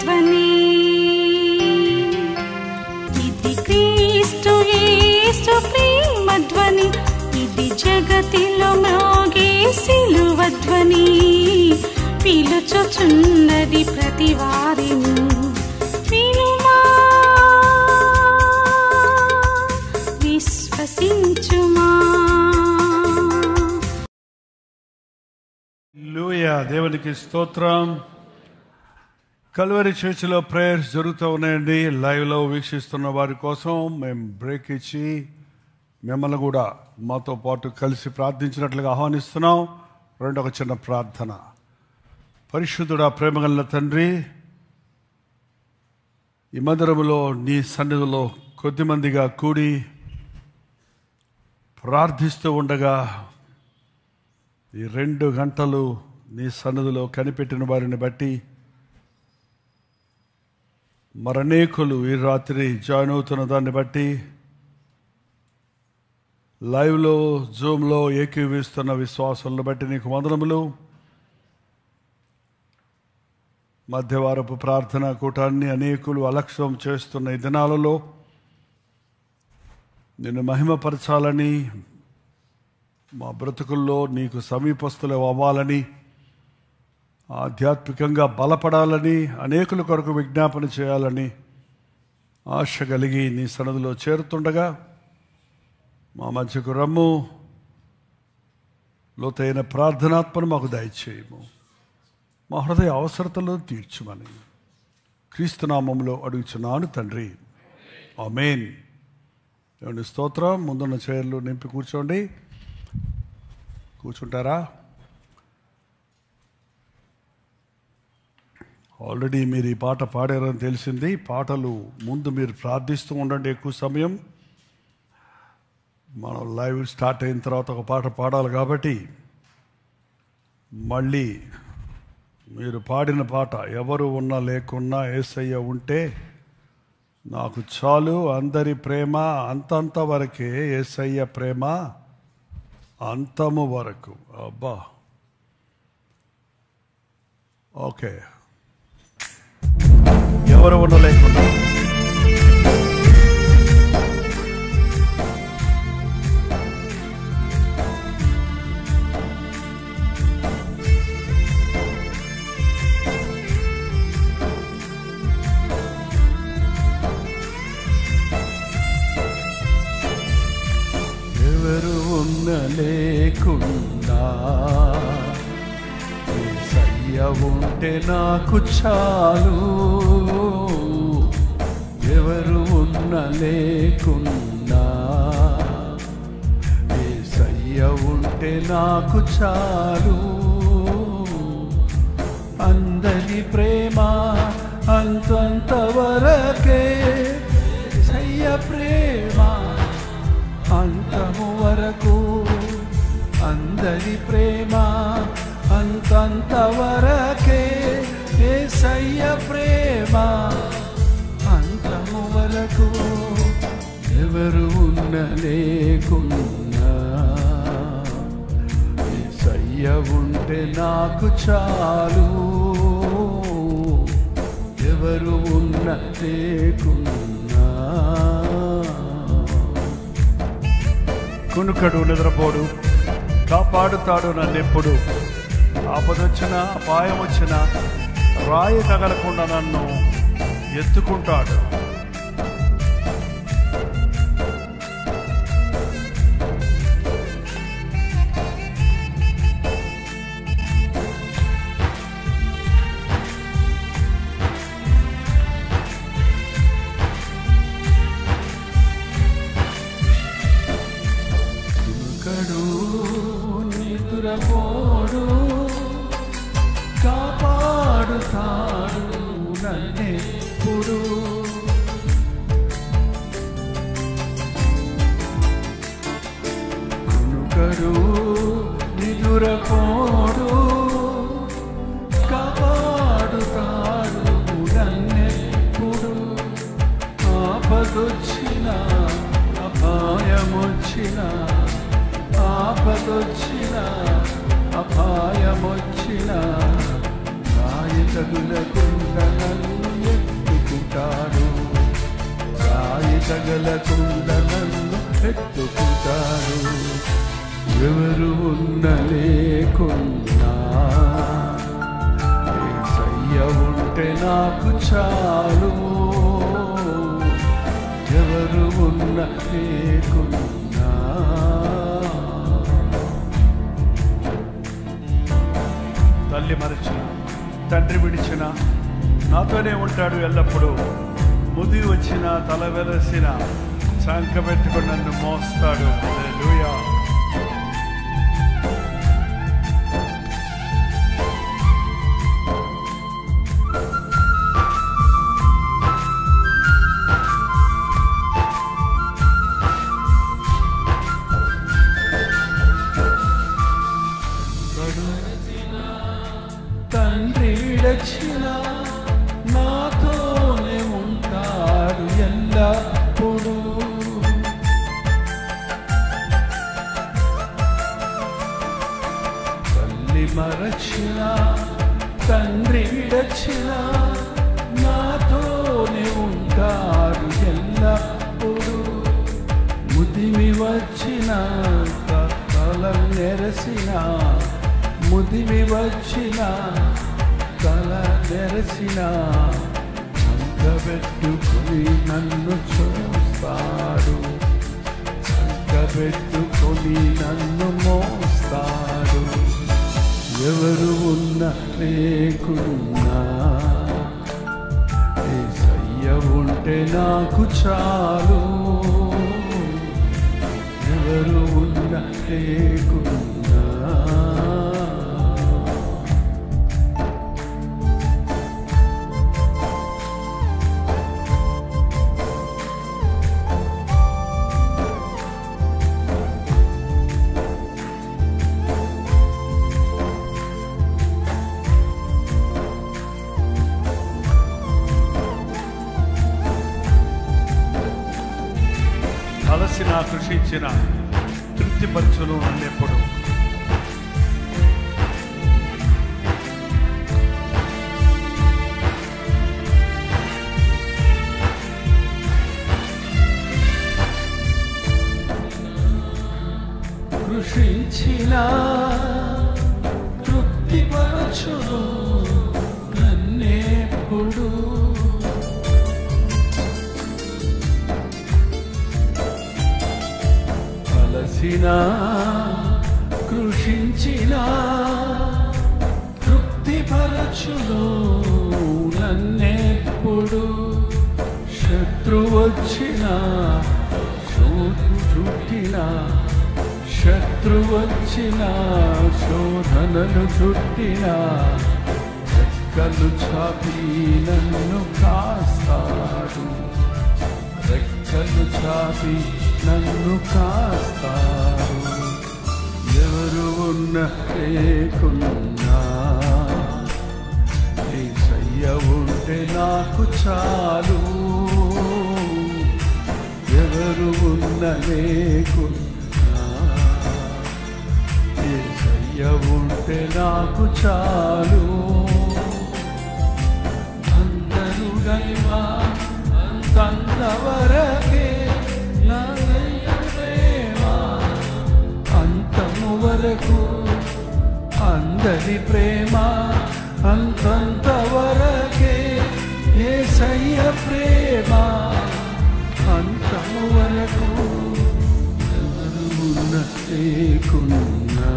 శిలువధ్వని. ఇది క్రీస్తు యేసు ప్రేమధ్వని, ఇది జగతిలో మ్రోగే శిలువధ్వని. పిలుచుచున్నది ప్రతి వారిని, వినుమా విశ్వసించుమా. హల్లెలూయా, దేవునికి స్తోత్రం. కల్వరి చర్చిలో ప్రేయర్స్ జరుగుతూ ఉన్నాయండి. లైవ్లో వీక్షిస్తున్న వారి కోసం మేము బ్రేక్ ఇచ్చి మిమ్మల్ని కూడా మాతో పాటు కలిసి ప్రార్థించినట్లుగా ఆహ్వానిస్తున్నాం. రెండొక చిన్న ప్రార్థన. పరిశుద్ధుడా, ప్రేమగల తండ్రి, ఈ మందిరములో నీ సన్నిధిలో కొద్దిమందిగా కూడి ప్రార్థిస్తూ ఉండగా ఈ 2 గంటలు నీ సన్నిధిలో కనిపెట్టిన వారిని బట్టి మరనేకులు ఈ రాత్రి జాయిన్ అవుతున్న దాన్ని బట్టి, లైవ్లో జూమ్లో ఏకీవిస్తున్న విశ్వాసాలను బట్టి నీకు వందనములు. మధ్యవారపు ప్రార్థనా కూటాన్ని అనేకులు అలక్ష్యం చేస్తున్న ఈ దినాలలో నిన్ను మహిమపరచాలని, మా బ్రతుకుల్లో నీకు సమీపస్తులు అవ్వాలని, ఆధ్యాత్మికంగా బలపడాలని, అనేకుల కొరకు విజ్ఞాపన చేయాలని ఆశ కలిగి నీ సన్నిధిలో చేరుతుండగా మా మధ్యకు రమ్ము. లోతైన ప్రార్థనాత్మను మాకు దయచేయము. మా హృదయ అవసరతలను తీర్చుమని క్రీస్తునామంలో అడుగుచున్నాను తండ్రి, ఆమేన్. దేవుని స్తోత్రం. ముందున్న చైర్లు నింపి కూర్చోండి. కూర్చుంటారా? ఆల్రెడీ మీరు ఈ పాట పాడారని తెలిసింది. పాటలు ముందు మీరు ప్రార్థిస్తూ ఉండండి ఎక్కువ సమయం. మనం లైవ్ స్టార్ట్ అయిన తర్వాత ఒక పాట పాడాలి కాబట్టి మళ్ళీ మీరు పాడిన పాట ఎవరు ఉన్నా లేకున్నా యేసయ్య ఉంటే నాకు చాలు, అందరి ప్రేమ అంతంత వరకే, యేసయ్య ప్రేమ అంతము వరకు. అబ్బా, ఓకే. ఎవరు ఉన్నా లేకున్నా లేకున్నా యేసయ్య ఉంటే నాకు చాలు, ఎవరు ఉన్న లేకున్నా యేసయ్య ఉంటే నాకు చాలు. అందరి ప్రేమ అంతంత వరకే, యేసయ్య ప్రేమ అంతము వరకు. అందరి ప్రేమ అంతంత వరకే, యేసయ్య ప్రేమ అంతము వరకు. ఎవరు ఉన్న లేకున్నా యేసయ్య ఉంటే నాకు చాలు, ఎవరు ఉన్న లేకున్నా. కునుకడు నిద్రపోడు, కాపాడుతాడు నన్నెప్పుడు. ఆపదొచ్చినా అపాయం వచ్చినా రాయి తగలకుండా నన్ను ఎత్తుకుంటాడు. నిద్రపోడు, కాపాడుతాడు నన్నెప్పుడు. కునుకడు, నిద్రపోడు, కాపాడుతాడు నన్నెప్పుడు. ఆపదొచ్చిన అపాయమొచ్చిన, ఆపదొచ్చిన అపాయమొచ్చిన, రాయి తగులకుండా నన్ను పడకుండా నన్ను ఎత్తుకుంటారు. ఎవరు ఉన్న లేకున్నా యేసయ్య ఉంటే నాకు చాలు. ఎవరు ఉన్న లేకున్నా తల్లి మరచిన తండ్రి విడిచిన నాతోనే ఉంటాడు ఎల్లప్పుడూ. ముది వచ్చిన తల వెలసిన శంఖ పెట్టుకుని నన్ను మోస్తాడు. హల్లెలూయా. తండ్రి విడచిన నాతోనే ఉంటాడు ఎల్లప్పుడూ. తల్లి మరచిన తండ్రి విడచిన నాతోనే ఉంటాడు ఎల్లప్పుడూ. ముదిమి వచ్చిన తల నెరసిన ముదిమి వచ్చిన తల నెరసిన చంకబెట్టుకుని నన్ను చూస్తాడు. చంకబెట్టుకుని నన్ను మోస్తాడు. ఎవరు ఉన్న లేకున్నా యేసయ్య ఉంటే నాకు చాలు. ఎవరు ఉన్న లేకున్నా అలసిన కృషించిన తృప్తిపరచును నన్నెప్పుడు. కృషించిన తృప్తిపరచును నన్నెప్పుడు. కృషించిన తృప్తిపరచును నన్నెప్పుడు. శత్రు వచ్చిన చుట్టిన శత్రు వచ్చిన శోధనలు చుట్టిన రెక్కలు చాపి నన్ను కాస్తాడు. రెక్కలు చాపి నన్ను కాస్తాడు. ఎవరు ఉన్న లేకున్నా యేసయ్య ఉంటే నాకు చాలు. ఎవరు ఉన్న లేకున్నా యేసయ్య ఉంటే నాకు చాలు. అందరూ గైవా అంతవరకే అంతము వరకు అందరి ప్రేమ అంతంత వరకే. యేసయ్య ప్రేమ అంతము వరకు. ఎవరు ఉన్న లేకున్నా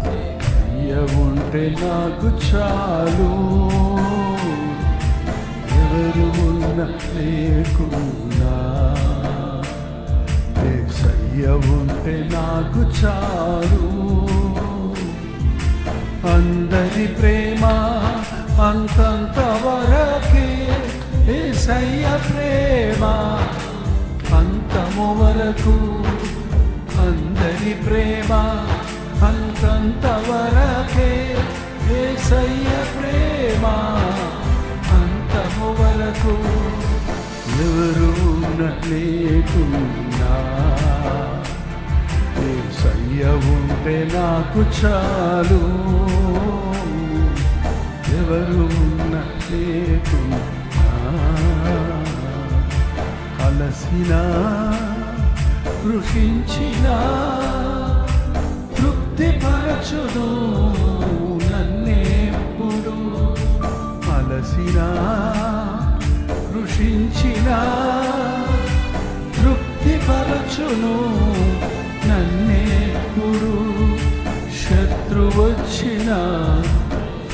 యేసయ్య ఉంటే నాకు చాలు. ఎవరు ఉన్న లేకున్నా యేసయ్య ఉంటే నాకు చాలు. అందరి ప్రేమ అంతంత వరకే. యేసయ్య ప్రేమ అంతము వరకు. అందరి ప్రేమ అంతంత వరకే. యేసయ్య ప్రేమ అంతము వరకు. ఎవరు ఉన్న లేకున్నా యేసయ్య ఉంటే నాకు చాలు. ఎవరు ఉన్న లేకున్నా అలసినా కృషించినా తృప్తిపరచును నన్నెప్పుడు. అలసినా కృషించినా తృప్తిపరచును నన్నెప్పుడు. శత్రువచ్చినా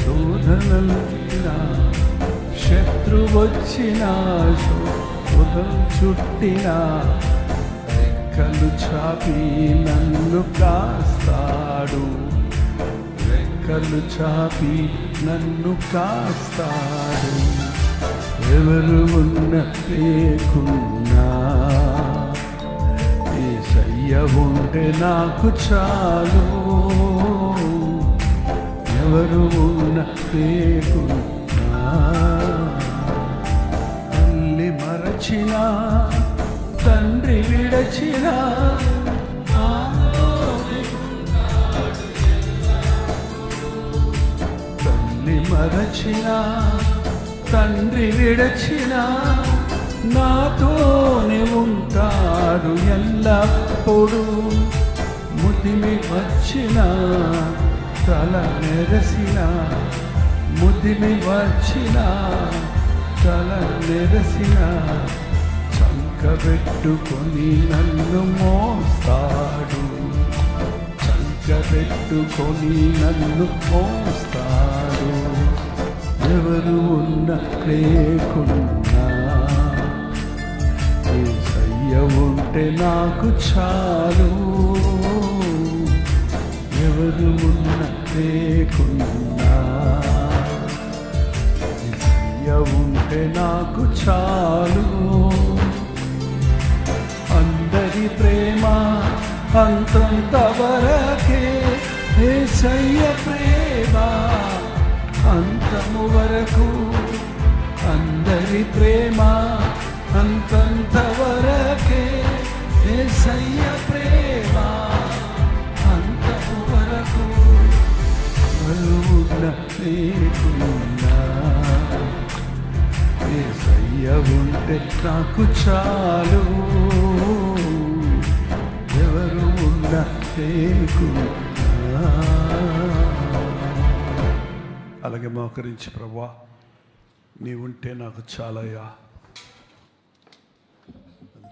శోధనలొచ్చినా శత్రువచ్చినా శోధన చుట్టినా రెక్కలు చాపి నన్ను కాస్తాడు. రెక్కలు చాపి నన్ను కాస్తాడు. ఎవరు ఉన్న లేకున్నా యేసయ్య ఉంటే నాకు చాలు. ఎవరు ఉన్న లేకున్నా తల్లి మరచినా తండ్రి విడచినా తల్లి మరచినా తండ్రి విడచినా నాతోనే ఉంటాడు ఎల్లప్పుడూ. ముదిమి వచ్చినా తల నెరసినా ముదిమి వచ్చినా తల నెరసినా చంకబెట్టుకొని నన్ను మోస్తాడు. చంకబెట్టుకొని నన్ను మోస్తాడు. ఎవరు ఉన్న లేకున్నా యేసయ్య ఉంటే నాకు చాలు. ఎవరు ఉన్న లేకున్నా యేసయ్య ఉంటే నాకు చాలు. అందరి ప్రేమ అంతంత వరకే. యేసయ్య ప్రేమ అంతము వరకు. అందరి ప్రేమ అంతంత వరకే. యేసయ్య ప్రేమ అంతము వరకు. ఉన్న లేకున్నా యేసయ్య ఉంటే నాకు చాలు. ఎవరు ఉన్న లేకున్నా. అలాగే మోకరించి ప్రభువా నీవుంటే నాకు చాలయ్యా.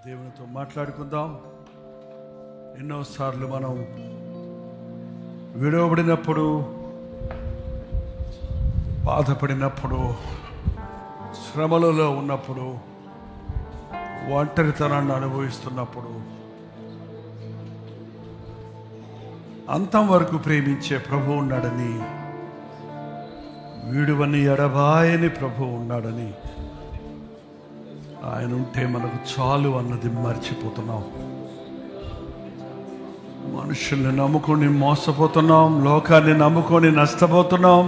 దేవునితో మాట్లాడుకుందాం. ఎన్నోసార్లు మనం విడవబడినప్పుడు, బాధపడినప్పుడు, శ్రమలలో ఉన్నప్పుడు, ఒంటరితనాన్ని అనుభవిస్తున్నప్పుడు అంతం వరకు ప్రేమించే ప్రభు ఉన్నాడని, వీడువని ఎడబాయని ప్రభు ఉన్నాడని, ఆయన ఉంటే మనకు చాలు అన్నది మర్చిపోతున్నాం. మనుషుల్ని నమ్ముకొని మోసపోతున్నాం. లోకాన్ని నమ్ముకొని నష్టపోతున్నాం.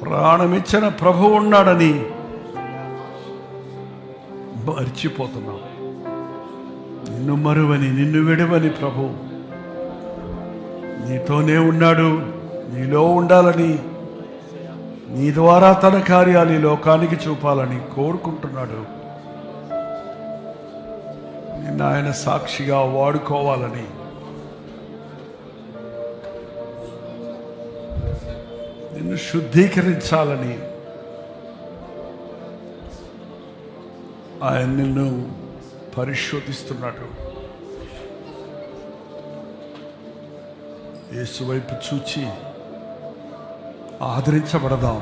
ప్రాణమిచ్చిన ప్రభు ఉన్నాడని మర్చిపోతున్నాం. నిన్ను మరువని నిన్ను విడవని ప్రభు నీతోనే ఉన్నాడు. నీలో ఉండాలని, నీ ద్వారా తన కార్యాలు ఈ లోకానికి చూపాలని కోరుకుంటున్నాడు. నిన్ను ఆయన సాక్షిగా వాడుకోవాలని, నిన్ను శుద్ధీకరించాలని ఆయన నిన్ను పరిశోధిస్తున్నాడు. యేసు వైపు చూచి ఆదరించబడదాం.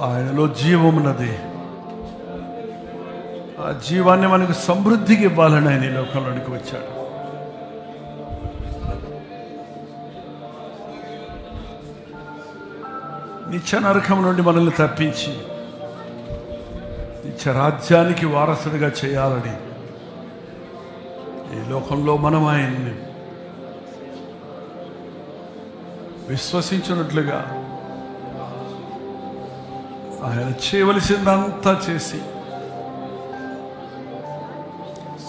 ఆయనలో జీవమున్నది. ఆ జీవాన్ని మనకు సమృద్ధికి ఇవ్వాలని ఆయన ఈ లోకంలోనికి వచ్చాడు. నిత్య నరకం నుండి మనల్ని తప్పించి నిత్య రాజ్యానికి వారసుడిగా చేయాలని ఈ లోకంలో మనం ఆయన్ని విశ్వసించినట్లుగా ఆయన చేయవలసిందంతా చేసి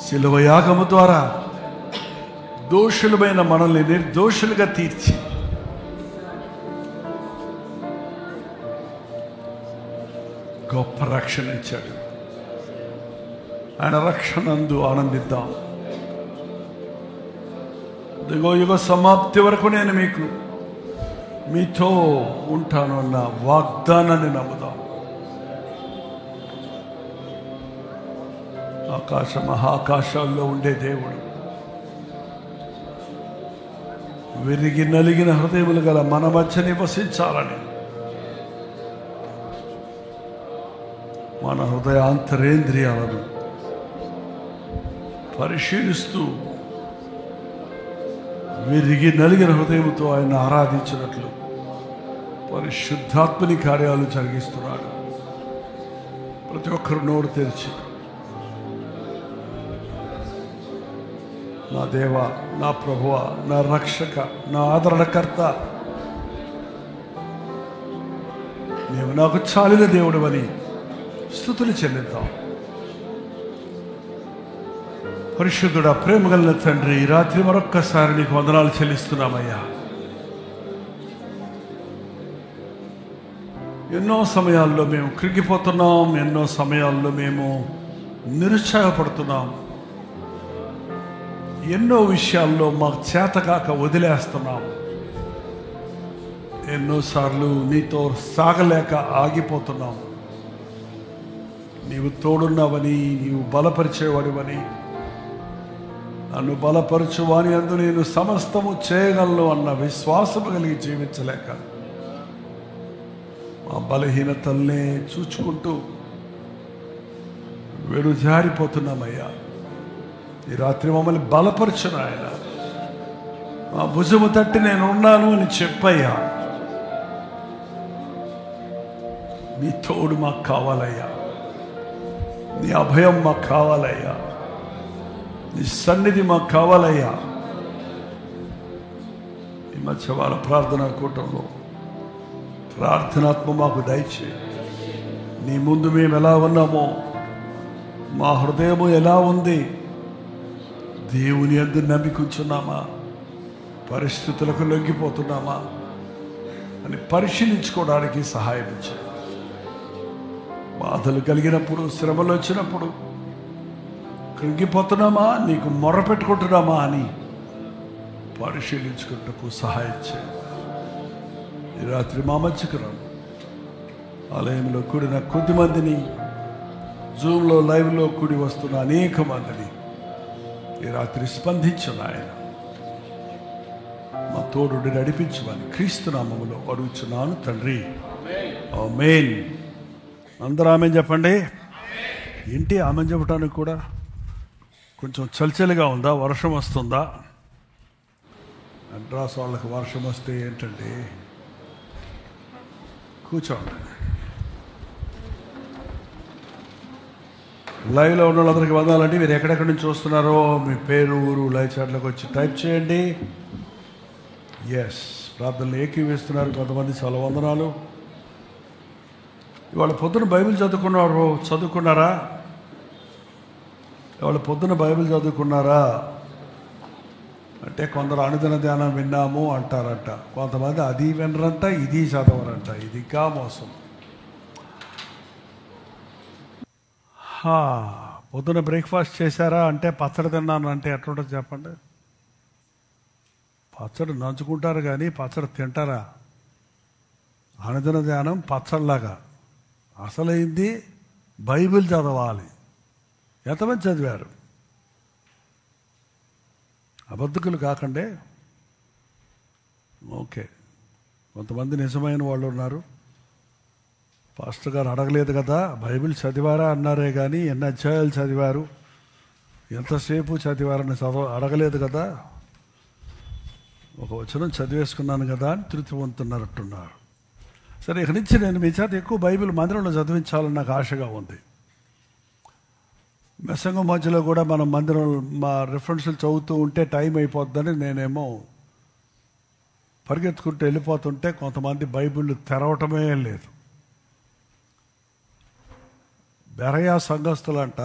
శిలువ యాగము ద్వారా దోషులమైన మనల్ని నిర్దోషులుగా తీర్చి గొప్ప రక్షణ ఇచ్చాడు. ఆయన రక్షణందు ఆనందిద్దాం. ఇదిగో యుగ సమాప్తి వరకు నేను మీతో ఉంటాను అన్న వాగ్దానాన్ని నమ్ముదాం. ఆకాశ మహాకాశాల్లో ఉండే దేవుడు, విరిగి నలిగిన హృదయములు గల మన మధ్య నివసించాలని మన హృదయాంతరేంద్రియాలను పరిశీలిస్తూ విరిగి నలిగిన హృదయంతో ఆయన ఆరాధించినట్లు పరిశుద్ధాత్మని కార్యాలు జరిగిస్తున్నాడు. ప్రతి ఒక్కరు నోరు తెరిచి, నా దేవ, నా ప్రభువ, నా రక్షక, నా ఆదరణకర్త, నీవు నాకు చాలిన దేవుడు అని స్తుతులు చెల్లిద్దాం. పరిశుద్ధుడా, ప్రేమ కలిగిన తండ్రి, ఈ రాత్రి మరొక్కసారి నీకు వందనాలు చెల్లిస్తున్నామయ్యా. ఎన్నో సమయాల్లో మేము కృంగిపోతున్నాం, ఎన్నో సమయాల్లో మేము నిరుత్సాహపడుతున్నాం, ఎన్నో విషయాల్లో మాకు చేతకాక వదిలేస్తున్నాం, ఎన్నోసార్లు నీతో సాగలేక ఆగిపోతున్నాం. నీవు తోడున్నావని, నీవు బలపరిచేవాడివని, నన్ను బలపరచువాని అందు నేను సమస్తము చేయగలను అన్న విశ్వాసము కలిగి జీవించలేక మా బలహీనతల్నే చూచుకుంటూ వెడుజారిపోతున్నామయ్యా. ఈ రాత్రి మమ్మల్ని బలపరచున ఆయన. మా భుజము తట్టి నేను ఉన్నాను అని చెప్పయ్యా. నీ తోడు మాకు కావాలయ్యా, నీ అభయం మాకు కావాలయ్యా, నీ సన్నిధి మాకు కావాలయ్యా. ఈ మధ్య వాళ్ళ ప్రార్థనా కూటంలో ప్రార్థనాత్మ మాకు దయచేయి. నీ ముందు మేము ఎలా ఉన్నామో, మా హృదయము ఎలా ఉంది, దేవుని యందు నమ్మికుంటున్నామా, పరిస్థితులకు లొంగిపోతున్నామా అని పరిశీలించుకోవడానికి సహాయం ఇచ్చాయి. బాధలు కలిగినప్పుడు, శ్రమలు వచ్చినప్పుడు కృంగిపోతున్నామా, నీకు మొర్ర పెట్టుకుంటున్నామా అని పరిశీలించుకుంటూ సహాయం చేయి. ఈ రాత్రి మా మధ్యకు రండి. ఆలయంలో కూడిన కొద్ది మందిని, జూమ్లో లైవ్లో కూడి వస్తున్న అనేక మందిని ఈ రాత్రి స్పందించిన ఆయన మా తోడు నడిపించమని క్రీస్తు నామములో అడుగుచున్నాను తండ్రి, ఆమేన్. అందరూ ఆమేన్ చెప్పండి. ఏంటి ఆమేన్ చెప్పడానికి కూడా కొంచెం చలిచలిగా ఉందా? వర్షం వస్తుందా? అడ్రాస్ వాళ్ళకి వర్షం వస్తే ఏంటండి, కూర్చోండి. లైవ్లో ఉన్న వాళ్ళందరికీ వందాలండి. మీరు ఎక్కడెక్కడి నుంచి చూస్తున్నారో మీ పేరు, ఊరు లైవ్ చాట్లోకి వచ్చి టైప్ చేయండి. ఎస్, ప్రార్థనలు ఏకీవేస్తున్నారు కొంతమంది, చాలా వందనాలు. ఇవాళ పొద్దున బైబిల్ చదువుకున్నారా? ఇవాళ పొద్దున బైబిల్ చదువుకున్నారా అంటే కొందరు అనుదిన ధ్యానం విన్నాము అంటారంట, కొంతమంది అది వినరంట, ఇది చదవరంట. ఇది కా మోసం. పొద్దున బ్రేక్ఫాస్ట్ చేశారా అంటే పచ్చడి తిన్నాను అంటే ఎట్లుంటుంది చెప్పండి? పచ్చడి నంచుకుంటారు కానీ పచ్చడి తింటారా? అనుదిన ధ్యానం పచ్చడిలాగా. అసలైంది బైబిల్ చదవాలి. ఎంతమంది చదివారు? అబద్ధకులు కాకండి. ఓకే, కొంతమంది నిజమైన వాళ్ళు ఉన్నారు. పాస్టర్ గారు అడగలేదు కదా, బైబిల్ చదివారా అన్నారే కానీ ఎన్ని అధ్యాయాలు చదివారు, ఎంతసేపు చదివారని అడగలేదు కదా, ఒక వచనం చదివేసుకున్నాను కదా అని తృప్తి పొందుతున్నట్టున్నారు. సరే, ఇక నుంచి నేను మీ చేత ఎక్కువ బైబిల్ మందిరంలో చదివించాలని నాకు ఆశగా ఉంది. మెసంగం మధ్యలో కూడా మనం మందిరం మా రిఫరెన్స్లు చదువుతూ ఉంటే టైం అయిపోద్దని నేనేమో పరిగెత్తుకుంటూ వెళ్ళిపోతుంటే కొంతమంది బైబిల్ తెరవటమే లేదు. బెరయా సంఘస్థులంట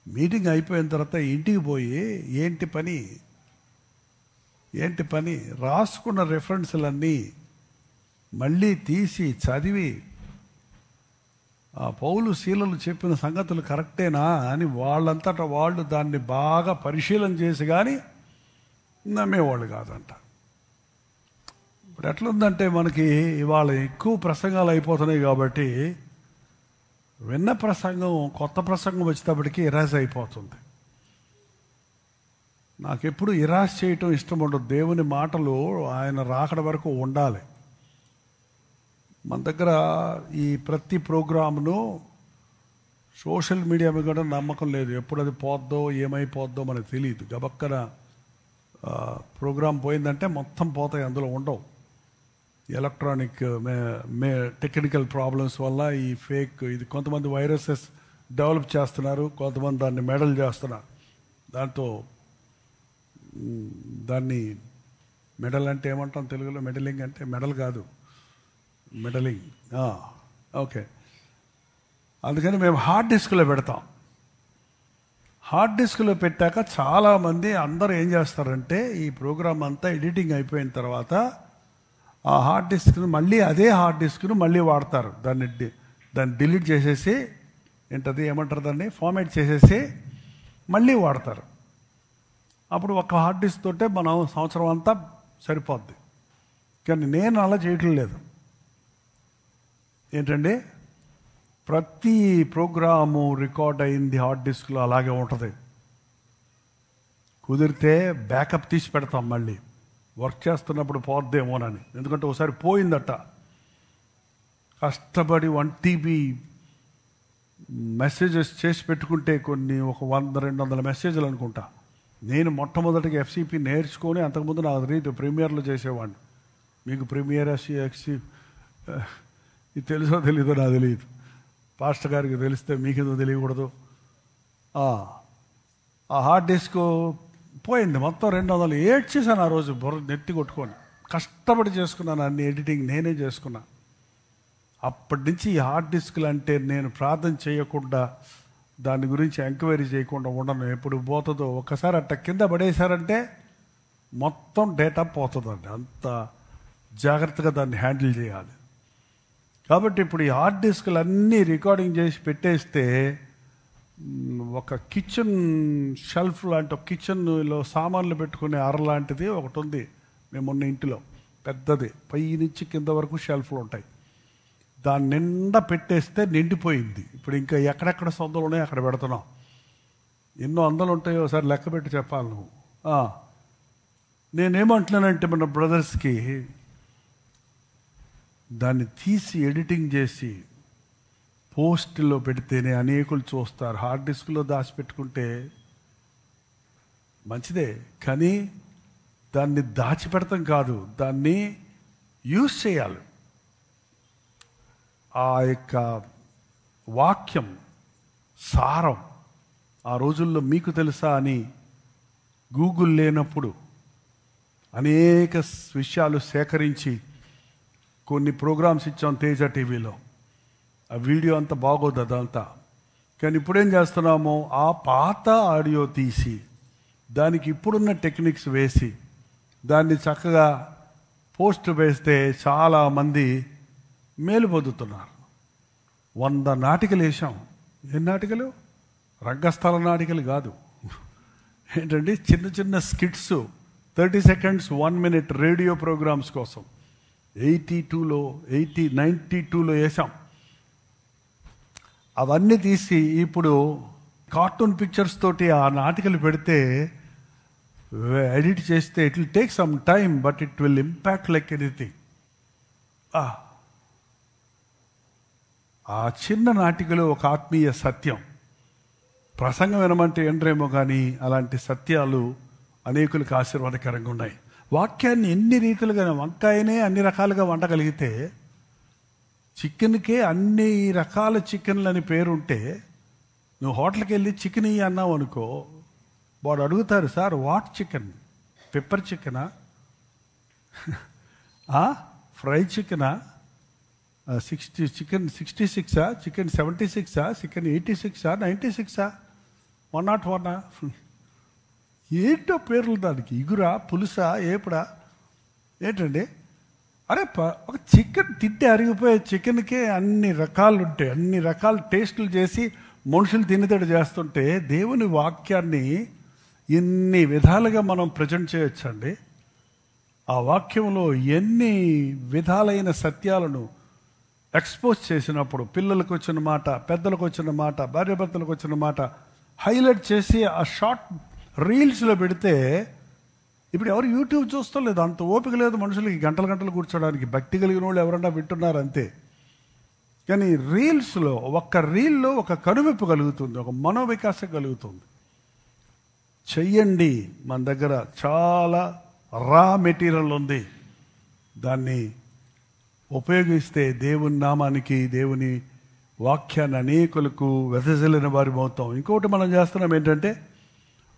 మీటింగ్ అయిపోయిన తర్వాత ఇంటికి పోయి ఏంటి పని రాసుకున్న రిఫరెన్స్లన్నీ మళ్ళీ తీసి చదివి ఆ పౌలు శీలలు చెప్పిన సంగతులు కరెక్టేనా అని వాళ్ళంతటా వాళ్ళు దాన్ని బాగా పరిశీలన చేసి కానీ నమ్మేవాళ్ళు కాదంట. ఇప్పుడు ఎట్లుందంటే మనకి ఇవాళ ఎక్కువ ప్రసంగాలు అయిపోతున్నాయి కాబట్టి విన్న ప్రసంగం కొత్త ప్రసంగం వచ్చేటప్పటికి ఇరాజ్ అయిపోతుంది. నాకెప్పుడు ఇరాజ్ చేయటం ఇష్టం ఉండదు. దేవుని మాటలు ఆయన రాకడ వరకు ఉండాలి. మన దగ్గర ఈ ప్రతి ప్రోగ్రామ్ను సోషల్ మీడియా మీద కూడా నమ్మకం లేదు. ఎప్పుడు అది పోద్దో ఏమైపోద్దో మనకు తెలియదు. గబక్కన ప్రోగ్రాం పోయిందంటే మొత్తం పోతాయి, అందులో ఉండవు. ఎలక్ట్రానిక్ టెక్నికల్ ప్రాబ్లమ్స్ వల్ల ఈ ఫేక్ ఇది కొంతమంది వైరసెస్ డెవలప్ చేస్తున్నారు, కొంతమంది దాన్ని మెడల్ చేస్తున్నారు. దాంతో దాన్ని మెడల్ అంటే ఏమంటాం తెలుగులో? మెడలింగ్ అంటే మెడల్ కాదు, మెడలింగ్. ఓకే, అందుకని మేము హార్డ్ డిస్క్లో పెడతాం. హార్డ్ డిస్క్లో పెట్టాక చాలామంది అందరూ ఏం చేస్తారంటే ఈ ప్రోగ్రామ్ అంతా ఎడిటింగ్ అయిపోయిన తర్వాత ఆ హార్డ్ డిస్క్ను మళ్ళీ అదే హార్డ్ డిస్క్ను మళ్ళీ వాడతారు. దాన్ని డిలీట్ చేసేసి ఏంటది ఏమంటారు దాన్ని ఫార్మాట్ చేసేసి మళ్ళీ వాడతారు. అప్పుడు ఒక హార్డ్ డిస్క్ తోటే మనం సంవత్సరం అంతా సరిపోద్ది. కానీ నేను అలా చేయటం లేదు. ఏంటండి, ప్రతి ప్రోగ్రాము రికార్డ్ అయింది హార్డ్ డిస్క్లో అలాగే ఉంటుంది. కుదిరితే బ్యాకప్ తీసి పెడతాం, మళ్ళీ వర్క్ చేస్తున్నప్పుడు పోద్దేమోనని. ఎందుకంటే ఒకసారి పోయిందట, కష్టపడి 1 TB మెసేజెస్ చేసి పెట్టుకుంటే కొన్ని ఒక 100-200 మెసేజ్లు అనుకుంటా. నేను మొట్టమొదటిగా FCP నేర్చుకొని అంతకుముందు నాకు తెలియదు, ప్రీమియర్లో చేసేవాడిని. మీకు ప్రీమియర్ ఇది తెలుసో తెలీదో నాకు తెలియదు. పాస్టర్ గారికి తెలిస్తే మీకేదో తెలియకూడదు. ఆ హార్డ్ డిస్క్ పోయింది మొత్తం 200. ఏడ్చేసాను ఆ రోజు, బుర్ర నెత్తి కొట్టుకొని. కష్టపడి చేసుకున్నాను, అన్ని ఎడిటింగ్ నేనే చేసుకున్నా. అప్పటి నుంచి ఈ హార్డ్ డిస్క్లు అంటే నేను ప్రార్థన చేయకుండా, దాని గురించి ఎంక్వైరీ చేయకుండా ఉండను. ఎప్పుడు పోతుందో ఒకసారి అట్ట కింద పడేశారంటే మొత్తం డేటా పోతుందండి. అంత జాగ్రత్తగా దాన్ని హ్యాండిల్ చేయాలి. కాబట్టి ఇప్పుడు ఈ హార్డ్ డిస్క్లు అన్నీ రికార్డింగ్ చేసి పెట్టేస్తే ఒక కిచెన్ షెల్ఫ్ లాంటి, ఒక కిచెన్లో సామాన్లు పెట్టుకునే అర లాంటిది ఒకటి ఉంది మేమున్న ఇంటిలో, పెద్దది, పై నుంచి కింద వరకు షెల్ఫ్లు ఉంటాయి. దాని నిండా పెట్టేస్తే నిండిపోయింది. ఇప్పుడు ఇంకా ఎక్కడెక్కడ సొంతలు ఉన్నాయో అక్కడ పెడుతున్నాం. ఎన్నో వందలు ఉంటాయో ఒకసారి లెక్క పెట్టి చెప్పాలి నువ్వు. నేనేమంటున్నానంటే మన బ్రదర్స్కి దాన్ని తీసి ఎడిటింగ్ చేసి పోస్ట్లో పెడితేనే అనేకులు చూస్తారు. హార్డ్ డిస్క్లో దాచిపెట్టుకుంటే మంచిదే, కానీ దాన్ని దాచిపెడతాం కాదు, దాన్ని యూజ్ చేయాలి. ఆ యొక్క వాక్యం సారం ఆ రోజుల్లో మీకు తెలుసా అని గూగుల్ లేనప్పుడు అనేక విషయాలు సేకరించి కొన్ని ప్రోగ్రామ్స్ ఇచ్చాం తేజ టీవీలో. ఆ వీడియో అంతా బాగోదు అదంతా. కానీ ఇప్పుడేం చేస్తున్నాము, ఆ పాత ఆడియో తీసి దానికి ఇప్పుడున్న టెక్నిక్స్ వేసి దాన్ని చక్కగా పోస్ట్ వేస్తే చాలామంది మేలు పొందుతున్నారు. 100 నాటికలు వేసాం. ఎన్ని నాటికలు? రంగస్థల నాటికలు కాదు ఏంటండి, చిన్న చిన్న skits, 30 seconds 1 minute radio programmes కోసం 92లో వేసాం. అవన్నీ తీసి ఇప్పుడు కార్టూన్ పిక్చర్స్ తోటి ఆ నాటికలు పెడితే, ఎడిట్ చేస్తే it will take some time but it will impact like anything. ఆ చిన్న నాటికలో ఒక ఆత్మీయ సత్యం. ప్రసంగం వినమంటే ఎండ్రేమో కానీ అలాంటి సత్యాలు అనేకులకు ఆశీర్వాదకరంగా ఉన్నాయి. వాక్యాన్ని ఎన్ని రీతులుగా, వంకాయనే అన్ని రకాలుగా వండగలిగితే, చికెన్కే అన్ని రకాల చికెన్లు అని పేరుంటే, నువ్వు హోటల్కి వెళ్ళి చికెన్ ఇయ్యి అన్నావు అనుకో, వాడు అడుగుతారు, సార్ వాట్ చికెన్? పెప్పర్ చికెనా, ఫ్రై చికెనా, 66 చికెన్ 76 చికెన్ 86 96 101 ఏంటో పేర్లు దానికి. ఇగురా, పులుసా, ఏపుడా ఏంటండి? అరే ఒక చికెన్ తింటే అరిగిపోయే చికెన్కే అన్ని రకాలు ఉంటాయి, అన్ని రకాల టేస్టులు చేసి మనుషులు తినేటట్టు చేస్తుంటే దేవుని వాక్యాన్ని ఇన్ని విధాలుగా మనం ప్రజెంట్ చేయొచ్చండి. ఆ వాక్యంలో ఎన్ని విధాలైన సత్యాలను ఎక్స్పోజ్ చేసినప్పుడు పిల్లలకు వచ్చిన మాట, పెద్దలకు వచ్చిన మాట, భార్యాభర్తలకు వచ్చిన మాట హైలైట్ చేసి ఆ షార్ట్ రీల్స్లో పెడితే ఇప్పుడు ఎవరు యూట్యూబ్ చూస్తాం లేదు, అంత ఓపిక లేదు మనుషులకి గంటలు గంటలు కూర్చోడానికి. భక్తి కలిగిన వాళ్ళు ఎవరన్నా వింటున్నారు అంతే. కానీ రీల్స్లో ఒక్క రీల్లో ఒక కనువిప్పు కలుగుతుంది, ఒక మనోవికాసం కలుగుతుంది. చెయ్యండి, మన దగ్గర చాలా రా మెటీరియల్ ఉంది, దాన్ని ఉపయోగిస్తే దేవుని నామానికి, దేవుని వాక్యాన్ని అనేకులకు వెదజల్లిన వారి అవుతాం. ఇంకోటి మనం చేస్తున్నాం ఏంటంటే,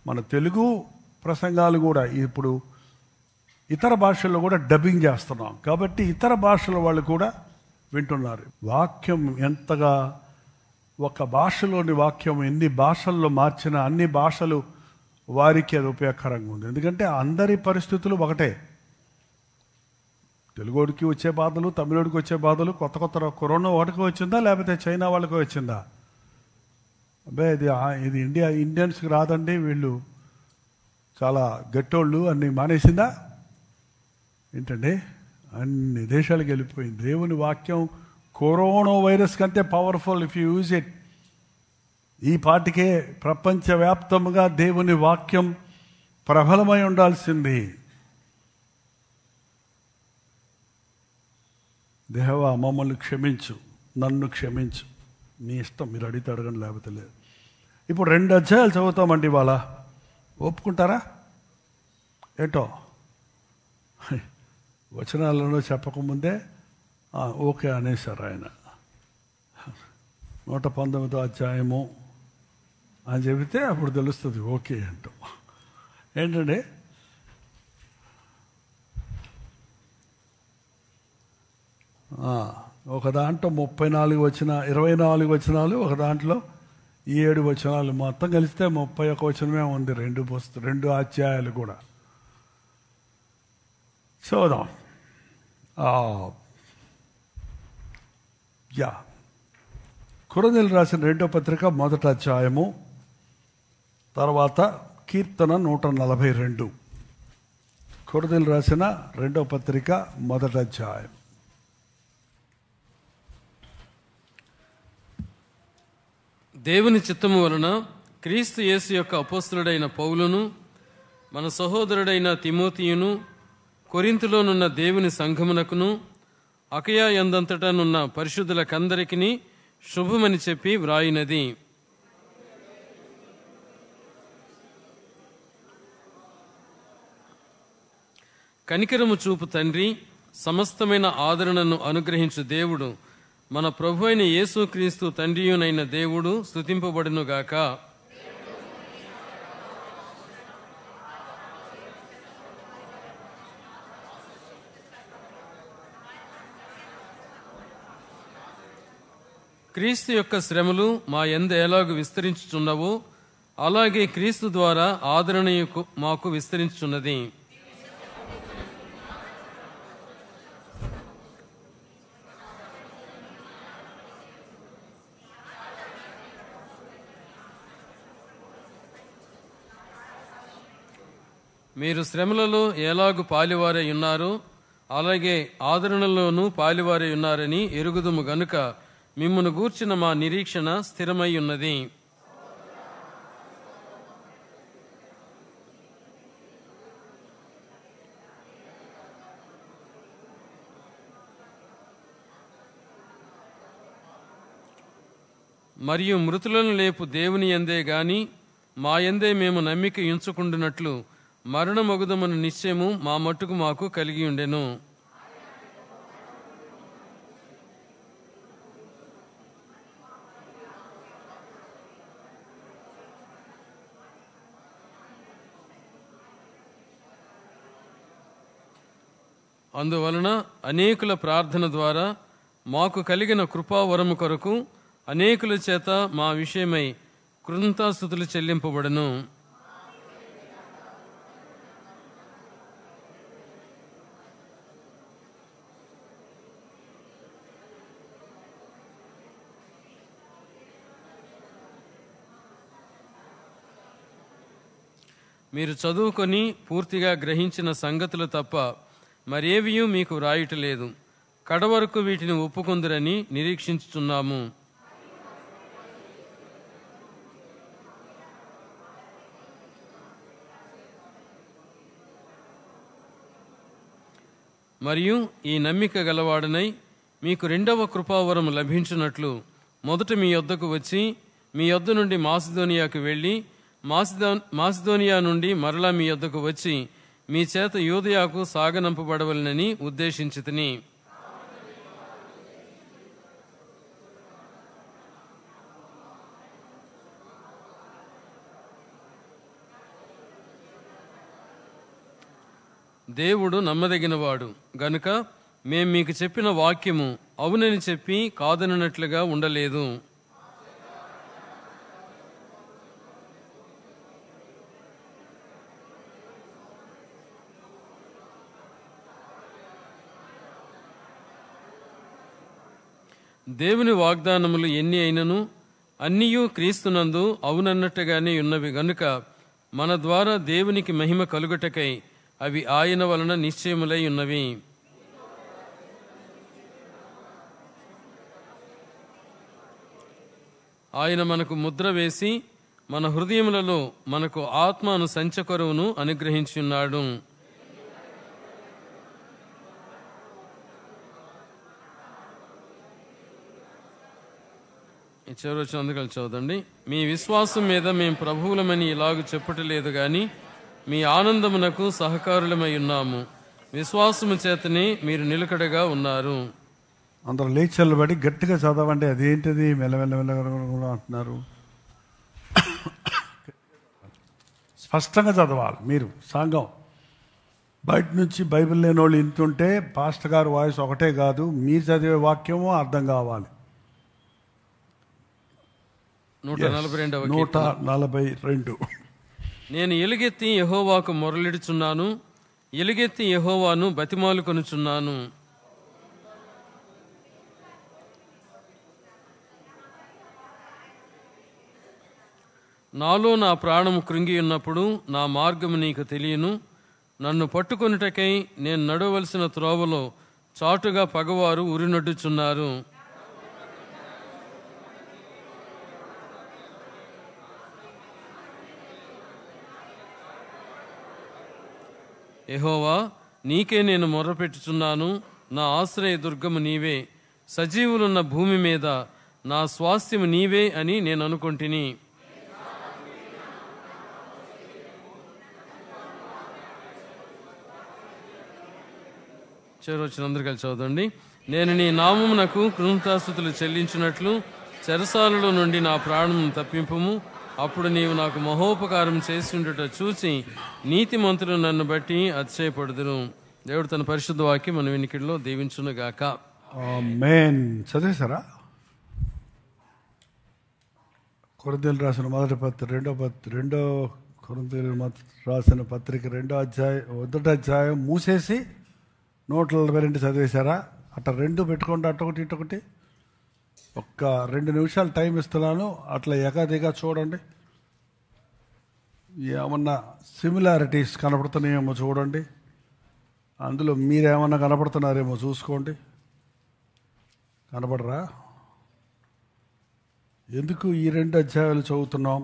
మన తెలుగు ప్రసంగాలు కూడా ఇప్పుడు ఇతర భాషల్లో కూడా డబ్బింగ్ చేస్తున్నాం, కాబట్టి ఇతర భాషల వాళ్ళు కూడా వింటున్నారు. వాక్యం ఎంతగా, ఒక భాషలోని వాక్యం ఎన్ని భాషల్లో మార్చినా అన్ని భాషలు వారికి అది ఉపయోగకరంగా ఉంది. ఎందుకంటే అందరి పరిస్థితులు ఒకటే. తెలుగోడికి వచ్చే బాధలు, తమిళోడికి వచ్చే బాధలు, కొత్త కొత్త కరోనా ఒకటికి వచ్చిందా లేకపోతే చైనా వాళ్ళకి వచ్చిందా? అబ్బాయి ఇది ఇండియన్స్కి రాదండి, వీళ్ళు చాలా గట్టోళ్ళు అన్ని మానేసిందా ఏంటండి? అన్ని దేశాలకు వెళ్ళిపోయింది. దేవుని వాక్యం కరోనా వైరస్ కంటే powerful if you use it. ఈ పాటికే ప్రపంచవ్యాప్తంగా దేవుని వాక్యం ప్రబలమై ఉండాల్సింది. దేవా మమ్మల్ని క్షమించు, నన్ను క్షమించు, మీ ఇష్టం, మీరు అడిగితే అడగండి లేకపోతే లేదు. ఇప్పుడు 2 అధ్యాయాలు చదువుతామండి ఇవాళ. ఒప్పుకుంటారా? ఏంటో వచనాలను చెప్పకముందే ఓకే అనేసారు ఆయన. 119వ అధ్యాయము అని చెబితే అప్పుడు తెలుస్తుంది ఓకే అంటాం. ఏంటండి, ఒక దాంట్లో 24 వచనాలు, ఒక దాంట్లో 7 వచనాలు, మొత్తం కలిస్తే 31 వచనమే ఉంది. 2 అధ్యాయాలు కూడా చూద్దాం. కొరింథీయులు రాసిన 2వ పత్రిక 1వ అధ్యాయము, తర్వాత కీర్తన 142. కొరింథీయులు రాసిన 2వ పత్రిక 1వ అధ్యాయం. దేవుని చిత్తము వలన క్రీస్తు యేసు యొక్క అపోస్తలుడైన పౌలును, మన సహోదరుడైన తిమోతియును, కొరింథులోనున్న దేవుని సంఘమునకును, అకయా యందంతటానున్న పరిశుద్ధులకందరికీ శుభమని చెప్పి వ్రాయినది. కనికరము చూపు తండ్రి, సమస్తమైన ఆదరణను అనుగ్రహించు దేవుడు, మన ప్రభు అయిన యేసుక్రీస్తు తండ్రియునైన దేవుడు స్తుతింపబడునుగాక. క్రీస్తు యొక్క శ్రమలు మా యందు ఎలాగు విస్తరించుచున్నవో అలాగే క్రీస్తు ద్వారా ఆదరణ మాకు విస్తరించుచున్నది. మీరు శ్రమలలో ఎలాగు పాలివారై ఉన్నారో అలాగే ఆదరణలోనూ పాలివారై ఉన్నారని ఎరుగుదుము గనుక మిమ్మును గూర్చిన మా నిరీక్షణ స్థిరమై ఉన్నది. మరియు మృతులను లేపు దేవుని యందే గాని మా యందే మేము నమ్మిక ఉంచుకుంటున్నట్లు మరణమొగుదమను నిశ్చయము మా మట్టుకు మాకు కలిగి ఉండెను. అందువలన అనేకుల ప్రార్థన ద్వారా మాకు కలిగిన కృపావరము కొరకు అనేకుల చేత మా విషయమై కృతజ్ఞతాస్తుతులు చెల్లింపబడను. మీరు చదువుకొని పూర్తిగా గ్రహించిన సంగతులు తప్ప మరేవియూ మీకు వ్రాయటలేదు. కడవరకు వీటిని ఒప్పుకొందురని నిరీక్షించుచున్నాము. మరియు ఈ నమ్మిక గలవాడనై మీకు రెండవ కృపావరం లభించినట్లు మొదట మీ యొద్దకు వచ్చి మీ యొద్ద నుండి మాసిదోనియాకు వెళ్ళి మాసిదోనియా నుండి మరలా మీ యొద్దకు వచ్చి మీ చేత యూదయాకు సాగనంపబడవలనని ఉద్దేశించితిని. దేవుడు నమ్మదగినవాడు గనుక మేం మీకు చెప్పిన వాక్యము అవునని చెప్పి కాదనట్లుగా ఉండలేదు. దేవుని వాగ్దానములు ఎన్ని అయినను అన్నియూ క్రీస్తునందు అవునన్నట్టుగానే ఉన్నవి గనుక మన ద్వారా దేవునికి మహిమ కలుగుటకై అవి ఆయన వలన నిశ్చయములై ఉన్నవి. ఆయన మనకు ముద్ర వేసి మన హృదయములలో మనకు ఆత్మను సంచకరువును అనుగ్రహించున్నాడు. చివరి వచ్చిన అందుకలు చదవండి. మీ విశ్వాసం మీద మేము ప్రభువులమని ఇలాగ చెప్పుటలేదు గాని మీ ఆనందమునకు సహకారులమై ఉన్నాము. విశ్వాసము చేతనే మీరు నిలకడగా ఉన్నారు. అందరూ లేచలు బట్టి గట్టిగా చదవండి. అదేంటిది మెల్లమెల్ల అంటున్నారు. స్పష్టంగా చదవాలి. మీరు సంఘం బయట నుంచి బైబిల్ లేని వాళ్ళు ఇంటుంటే పాస్టర్ గారు వాయిస్ ఒకటే కాదు, మీరు చదివే వాక్యము అర్థం కావాలి. 142. నేను ఎలుగెత్తి యెహోవాకు మొరలిడుచున్నాను, ఎలుగెత్తి యెహోవాను బతిమాలుకొనుచున్నాను. నాలో నా ప్రాణము కృంగి ఉన్నప్పుడు నా మార్గము నీకు తెలియను. నన్ను పట్టుకొనుటకై నేను నడవలసిన త్రోవలో చాటుగా పగవారు ఉరినొడ్డుచున్నారు. యెహోవా, నీకే నేను మొర్రపెట్టుచున్నాను. నా ఆశ్రయ దుర్గము నీవే, సజీవులున్న భూమి మీద నా స్వాస్థ్యము నీవే అని నేను అనుకొంటిని. చివరి వచ్చిన అందరూ కలిసి చదవండి. నేను నీ నామమునకు కృతజ్ఞతాస్తుతులు చెల్లించినట్లు చెరసాలలో నుండి నా ప్రాణమును తప్పింపుము. అప్పుడు నీవు నాకు మహోపకారం చేసి ఉండుట చూసి నీతిమంతులు నన్ను బట్టి అతిశయపడుదురు. దేవుడు తన పరిశుద్ధ వాక్యం మన వినికిడిలో దీవించునుగాక. ఆమేన్. చదివేశారా? కొరింథీయులు రాసిన రెండో కొరింథీయులు రాసిన పత్రిక 2వ అధ్యాయం మూసేసి 142 చదివేశారా? అట్లా 2 పెట్టుకోండి, అటొకటి ఇటొకటి. ఒక్క 2 నిమిషాలు టైం ఇస్తున్నాను. అట్లా ఎగాదిగా చూడండి. ఏమన్నా సిమిలారిటీస్ కనపడుతున్నాయేమో చూడండి. అందులో మీరేమన్నా కనపడుతున్నారేమో చూసుకోండి. కనపడరా? ఎందుకు ఈ 2 అధ్యాయాలు చదువుతున్నాం?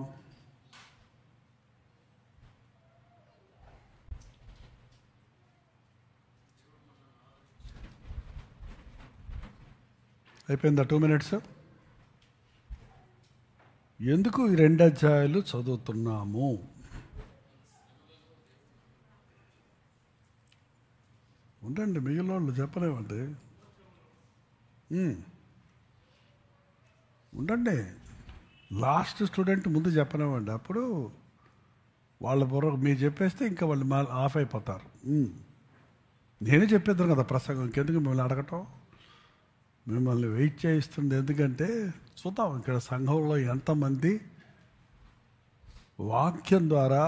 అయిపోయిందా 2 minutes? ఎందుకు ఈ 2 అధ్యాయాలు చదువుతున్నాము? ఉండండి, మిగిలిన వాళ్ళు చెప్పలేమండి. ఉండండి, లాస్ట్ స్టూడెంట్ ముందు చెప్పలేమండి. అప్పుడు వాళ్ళ బుర్ర మీరు చెప్పేస్తే ఇంకా వాళ్ళు ఆఫ్ అయిపోతారు. నేనే చెప్పేద్దాను కదా ప్రసంగం, ఇంకెందుకు మిమ్మల్ని అడగటం, మిమ్మల్ని వెయిట్ చేయిస్తుంది. ఎందుకంటే చూద్దాం ఇక్కడ సంఘంలో ఎంతమంది వాక్యం ద్వారా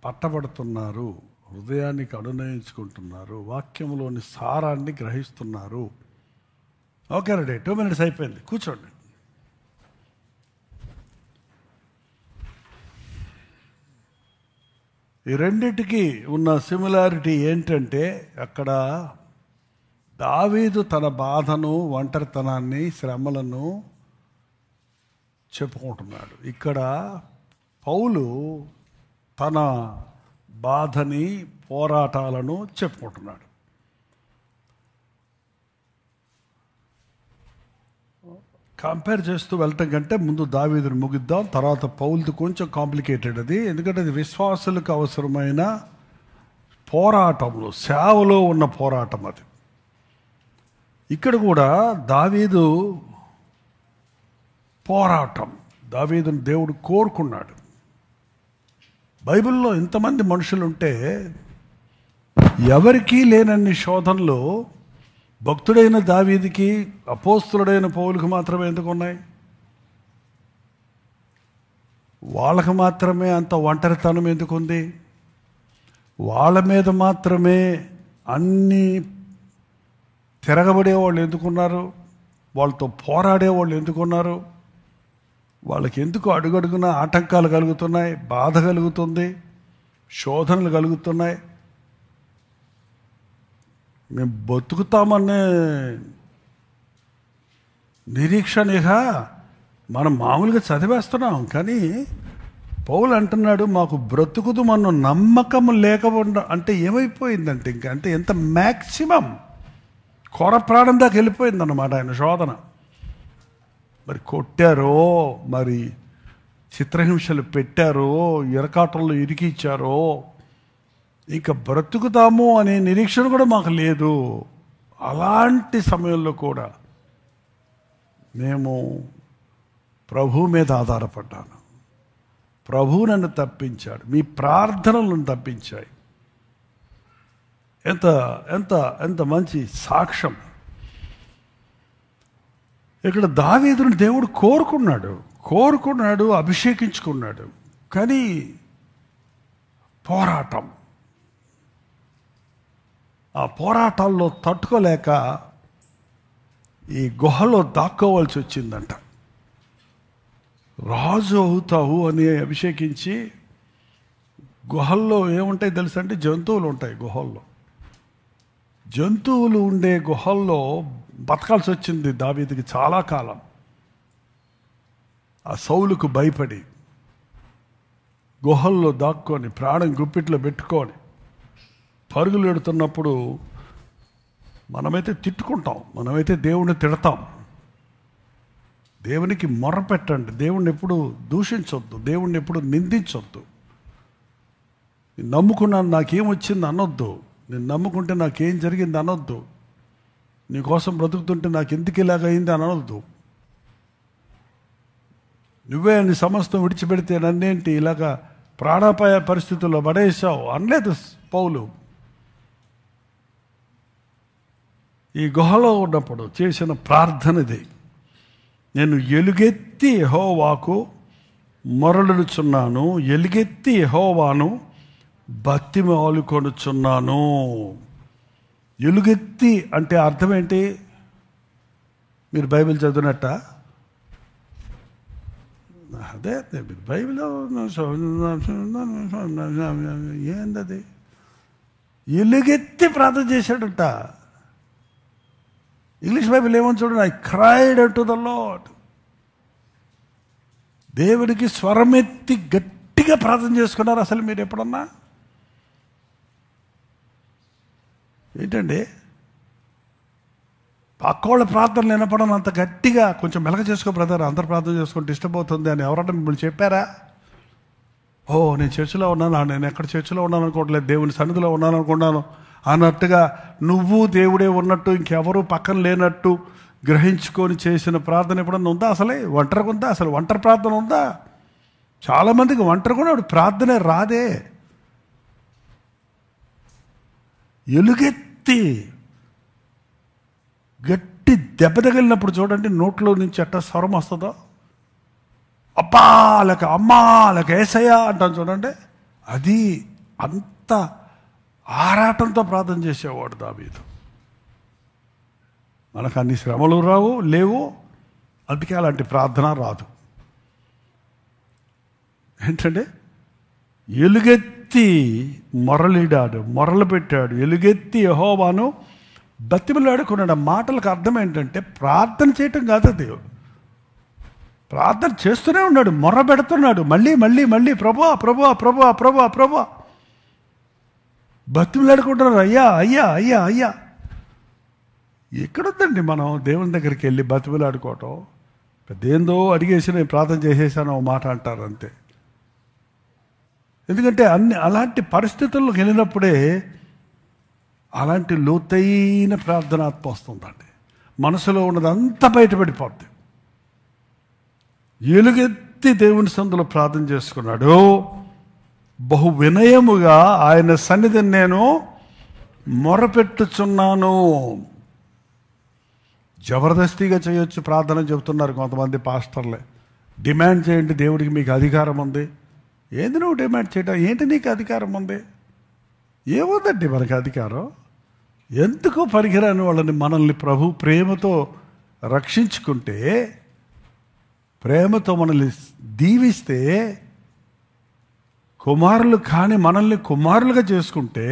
పట్టబడుతున్నారు, హృదయానికి అనునయించుకుంటున్నారు, వాక్యంలోని సారాన్ని గ్రహిస్తున్నారు. ఓకే రెడీ, 2 minutes అయిపోయింది, కూర్చోండి. ఈ రెండిటికి ఉన్న సిమిలారిటీ ఏంటంటే, అక్కడ దావీదు తన బాధను, ఒంటరితనాన్ని, శ్రమలను చెప్పుకుంటున్నాడు. ఇక్కడ పౌలు తన బాధని, పోరాటాలను చెప్పుకుంటున్నాడు. కంపేర్ చేస్తూ వెళ్ళటం కంటే ముందు దావీదుని ముగిద్దాం, తర్వాత పౌలుది కొంచెం కాంప్లికేటెడ్ అది. ఎందుకంటే అది విశ్వాసులకు అవసరమైన పోరాటంలో, సేవలో ఉన్న పోరాటం అది. ఇక్కడ కూడా దావీదు పోరాటం, దావీదుని దేవుడు కోరుకున్నాడు. బైబిల్లో ఇంతమంది మనుషులుంటే ఎవరికీ లేనన్ని శోధనలు భక్తుడైన దావీదుకి, అపోస్తులుడైన పౌలుకి మాత్రమే ఎందుకు ఉన్నాయి? వాళ్ళకి మాత్రమే అంత ఒంటరితనం ఎందుకుంది? వాళ్ళ మీద మాత్రమే అన్నీ తిరగబడేవాళ్ళు ఎందుకున్నారు? వాళ్ళతో పోరాడేవాళ్ళు ఎందుకున్నారు? వాళ్ళకి ఎందుకు అడుగడుగున ఆటంకాలు కలుగుతున్నాయి, బాధ కలుగుతుంది, శోధనలు కలుగుతున్నాయి? మేము బతుకుతామనే నిరీక్షణగా మనం మామూలుగా చదివేస్తున్నాం. కానీ పౌలు అంటున్నాడు, మాకు బ్రతుకుదు మన నమ్మకం లేకపోవడం అంటే ఏమైపోయిందంటే, ఇంకా అంటే ఎంత మ్యాక్సిమం కొర ప్రాణం దాకా వెళ్ళిపోయిందన్నమాట ఆయన శోధన. మరి కొట్టారో, మరి చిత్రహింసలు పెట్టారో, ఇరకాటంలో ఇరికిచ్చారో, ఇక బ్రతుకుతాము అనే నిరీక్షణ కూడా మాకు లేదు. అలాంటి సమయంలో కూడా మేము ప్రభు మీద ఆధారపడ్డాను, ప్రభు నన్ను తప్పించాడు, మీ ప్రార్థనలను తప్పించాయి. ఎంత ఎంత ఎంత మంచి సాక్ష్యం! ఇక్కడ దావీదుని దేవుడు కోరుకున్నాడు, అభిషేకించుకున్నాడు. కానీ పోరాటం, ఆ పోరాటాల్లో తట్టుకోలేక ఈ గుహలో దాక్కోవాల్సి వచ్చిందంట. రాజు అవుతావు అని అభిషేకించి, గుహల్లో ఏముంటాయి తెలుసా అంటే, జంతువులు ఉంటాయి గుహల్లో. జంతువులు ఉండే గుహల్లో బతకాల్సి వచ్చింది దావీదుకి చాలా కాలం. ఆ సౌలుకు భయపడి గుహల్లో దాక్కొని, ప్రాణం గుప్పిట్లో పెట్టుకొని పరుగులు ఎడుతున్నప్పుడు మనమైతే తిట్టుకుంటాం, మనమైతే దేవుణ్ణి తిడతాం. దేవునికి మొర్ర పెట్టండి, దేవుణ్ణి ఎప్పుడు దూషించొద్దు, దేవుణ్ణి ఎప్పుడు నిందించొద్దు. నేను నమ్ముకున్నాను నాకేమొచ్చింది అనొద్దు, నేను నమ్ముకుంటే నాకేం జరిగింది అనొద్దు, నీకోసం బ్రతుకుతుంటే నాకు ఎందుకు ఇలాగైంది అనొద్దు. నువ్వే నీ సమస్తం విడిచిపెడితే నన్నేంటి ఇలాగా ప్రాణాపాయ పరిస్థితుల్లో పడేసావు అనలేదు పౌలు. ఈ గుహలో ఉన్నప్పుడు చేసిన ప్రార్థనది, నేను ఎలుగెత్తి యెహోవాకు మొరలుచున్నాను, ఎలుగెత్తి యెహోవాను బతిమాలుకొనుచున్నాను. ఎలుగెత్తి అంటే అర్థం ఏంటి? మీరు బైబిల్ చదివినట్ట? అదే బైబిల్ ఏందది? ఎలుగెత్తి ప్రార్థన చేశాడట. ఇంగ్లీష్ బైబిల్ ఏమని చూడండి, I cried to the lord. దేవుడికి స్వరమెత్తి గట్టిగా ప్రార్థన చేసుకున్నారు అసలు మీరు ఎప్పుడన్నా? ఏంటండి పక్కోళ్ళ ప్రార్థనలు వినపడం అంత గట్టిగా? కొంచెం మెలక చేసుకో బ్రదర్, అందరు ప్రార్థన చేసుకుంటే డిస్టర్బ్ అవుతుంది అని ఎవరన్నా మిమ్మల్ని చెప్పారా? ఓ నేను చర్చిలో ఉన్నాను, నేను ఎక్కడ చర్చిలో ఉన్నాను అనుకోవట్లేదు, దేవుని సన్నిధిలో ఉన్నాను అనుకున్నాను అన్నట్టుగా నువ్వు దేవుడే ఉన్నట్టు, ఇంకెవరూ పక్కన లేనట్టు గ్రహించుకొని చేసిన ప్రార్థన ఎప్పుడన్నా ఉందా? అసలే ఒంటరిగా ఉందా? అసలు ఒంటరి ప్రార్థన ఉందా? చాలామందికి ఒంటరి కూడా ప్రార్థనే రాదే. ఎలుగెత్తి గట్టి దెబ్బ తగిలినప్పుడు చూడండి నోట్లో నుంచి ఎట్ట స్వరం వస్తుందో, అబ్బా లేక అమ్మా లేక ఏసయ్యా అంటాను చూడండి. అది అంత ఆరాటంతో ప్రార్థన చేసేవాడు దావీదు. మనకు అన్ని శ్రమలు లేవు, అందుకే అలాంటి ప్రార్థన రాదు. ఏంటంటే ఎలుగెత్తి ఎలుగెత్తి మొరలు పెట్టాడు, ఎలుగెత్తి యెహోవాను బతిమలాడుకున్నాడు. ఆ మాటలకు అర్థం ఏంటంటే ప్రార్థన చేయటం కాదు, దేవుడు ప్రార్థన చేస్తూనే ఉన్నాడు, మొర్ర పెడుతున్నాడు, మళ్ళీ మళ్ళీ మళ్ళీ ప్రభువా ప్రభువా ప్రభువా ప్రభువా ప్రభువా బతిమలాడుకుంటున్నారు. అయ్యా అయ్యా అయ్యా అయ్యా. ఎక్కడుందండి మనం దేవుని దగ్గరికి వెళ్ళి బతిమలాడుకోవటం? పెద్దేందో అడిగేసి నేను ప్రార్థన చేసేసాను ఒక మాట అంటారు అంతే. ఎందుకంటే అలాంటి పరిస్థితుల్లోకి వెళ్ళినప్పుడే అలాంటి లోతైన ప్రార్థనాత్మ వస్తుందండి. మనసులో ఉన్నదంతా బయటపడిపోద్ది. ఎలుగెత్తి దేవుని సందులో ప్రార్థన చేసుకున్నాడు. బహు వినయముగా ఆయన సన్నిధిని నేను మొరపెట్టుచున్నాను. జబర్దస్తిగా చేయొచ్చు ప్రార్థన చెబుతున్నారు కొంతమంది పాస్టర్లే. డిమాండ్ చేయండి, దేవుడికి మీకు అధికారం ఉంది. ఏంది నువ్వు డిమాండ్ చేయడం? ఏంటి నీకు అధికారం ఉంది? ఏముందండి మనకి అధికారం? ఎందుకు పనికిరాని వాళ్ళని మనల్ని ప్రభు ప్రేమతో రక్షించుకుంటే, ప్రేమతో మనల్ని దీవిస్తే, కుమారులు కాని మనల్ని కుమారులుగా చేసుకుంటే,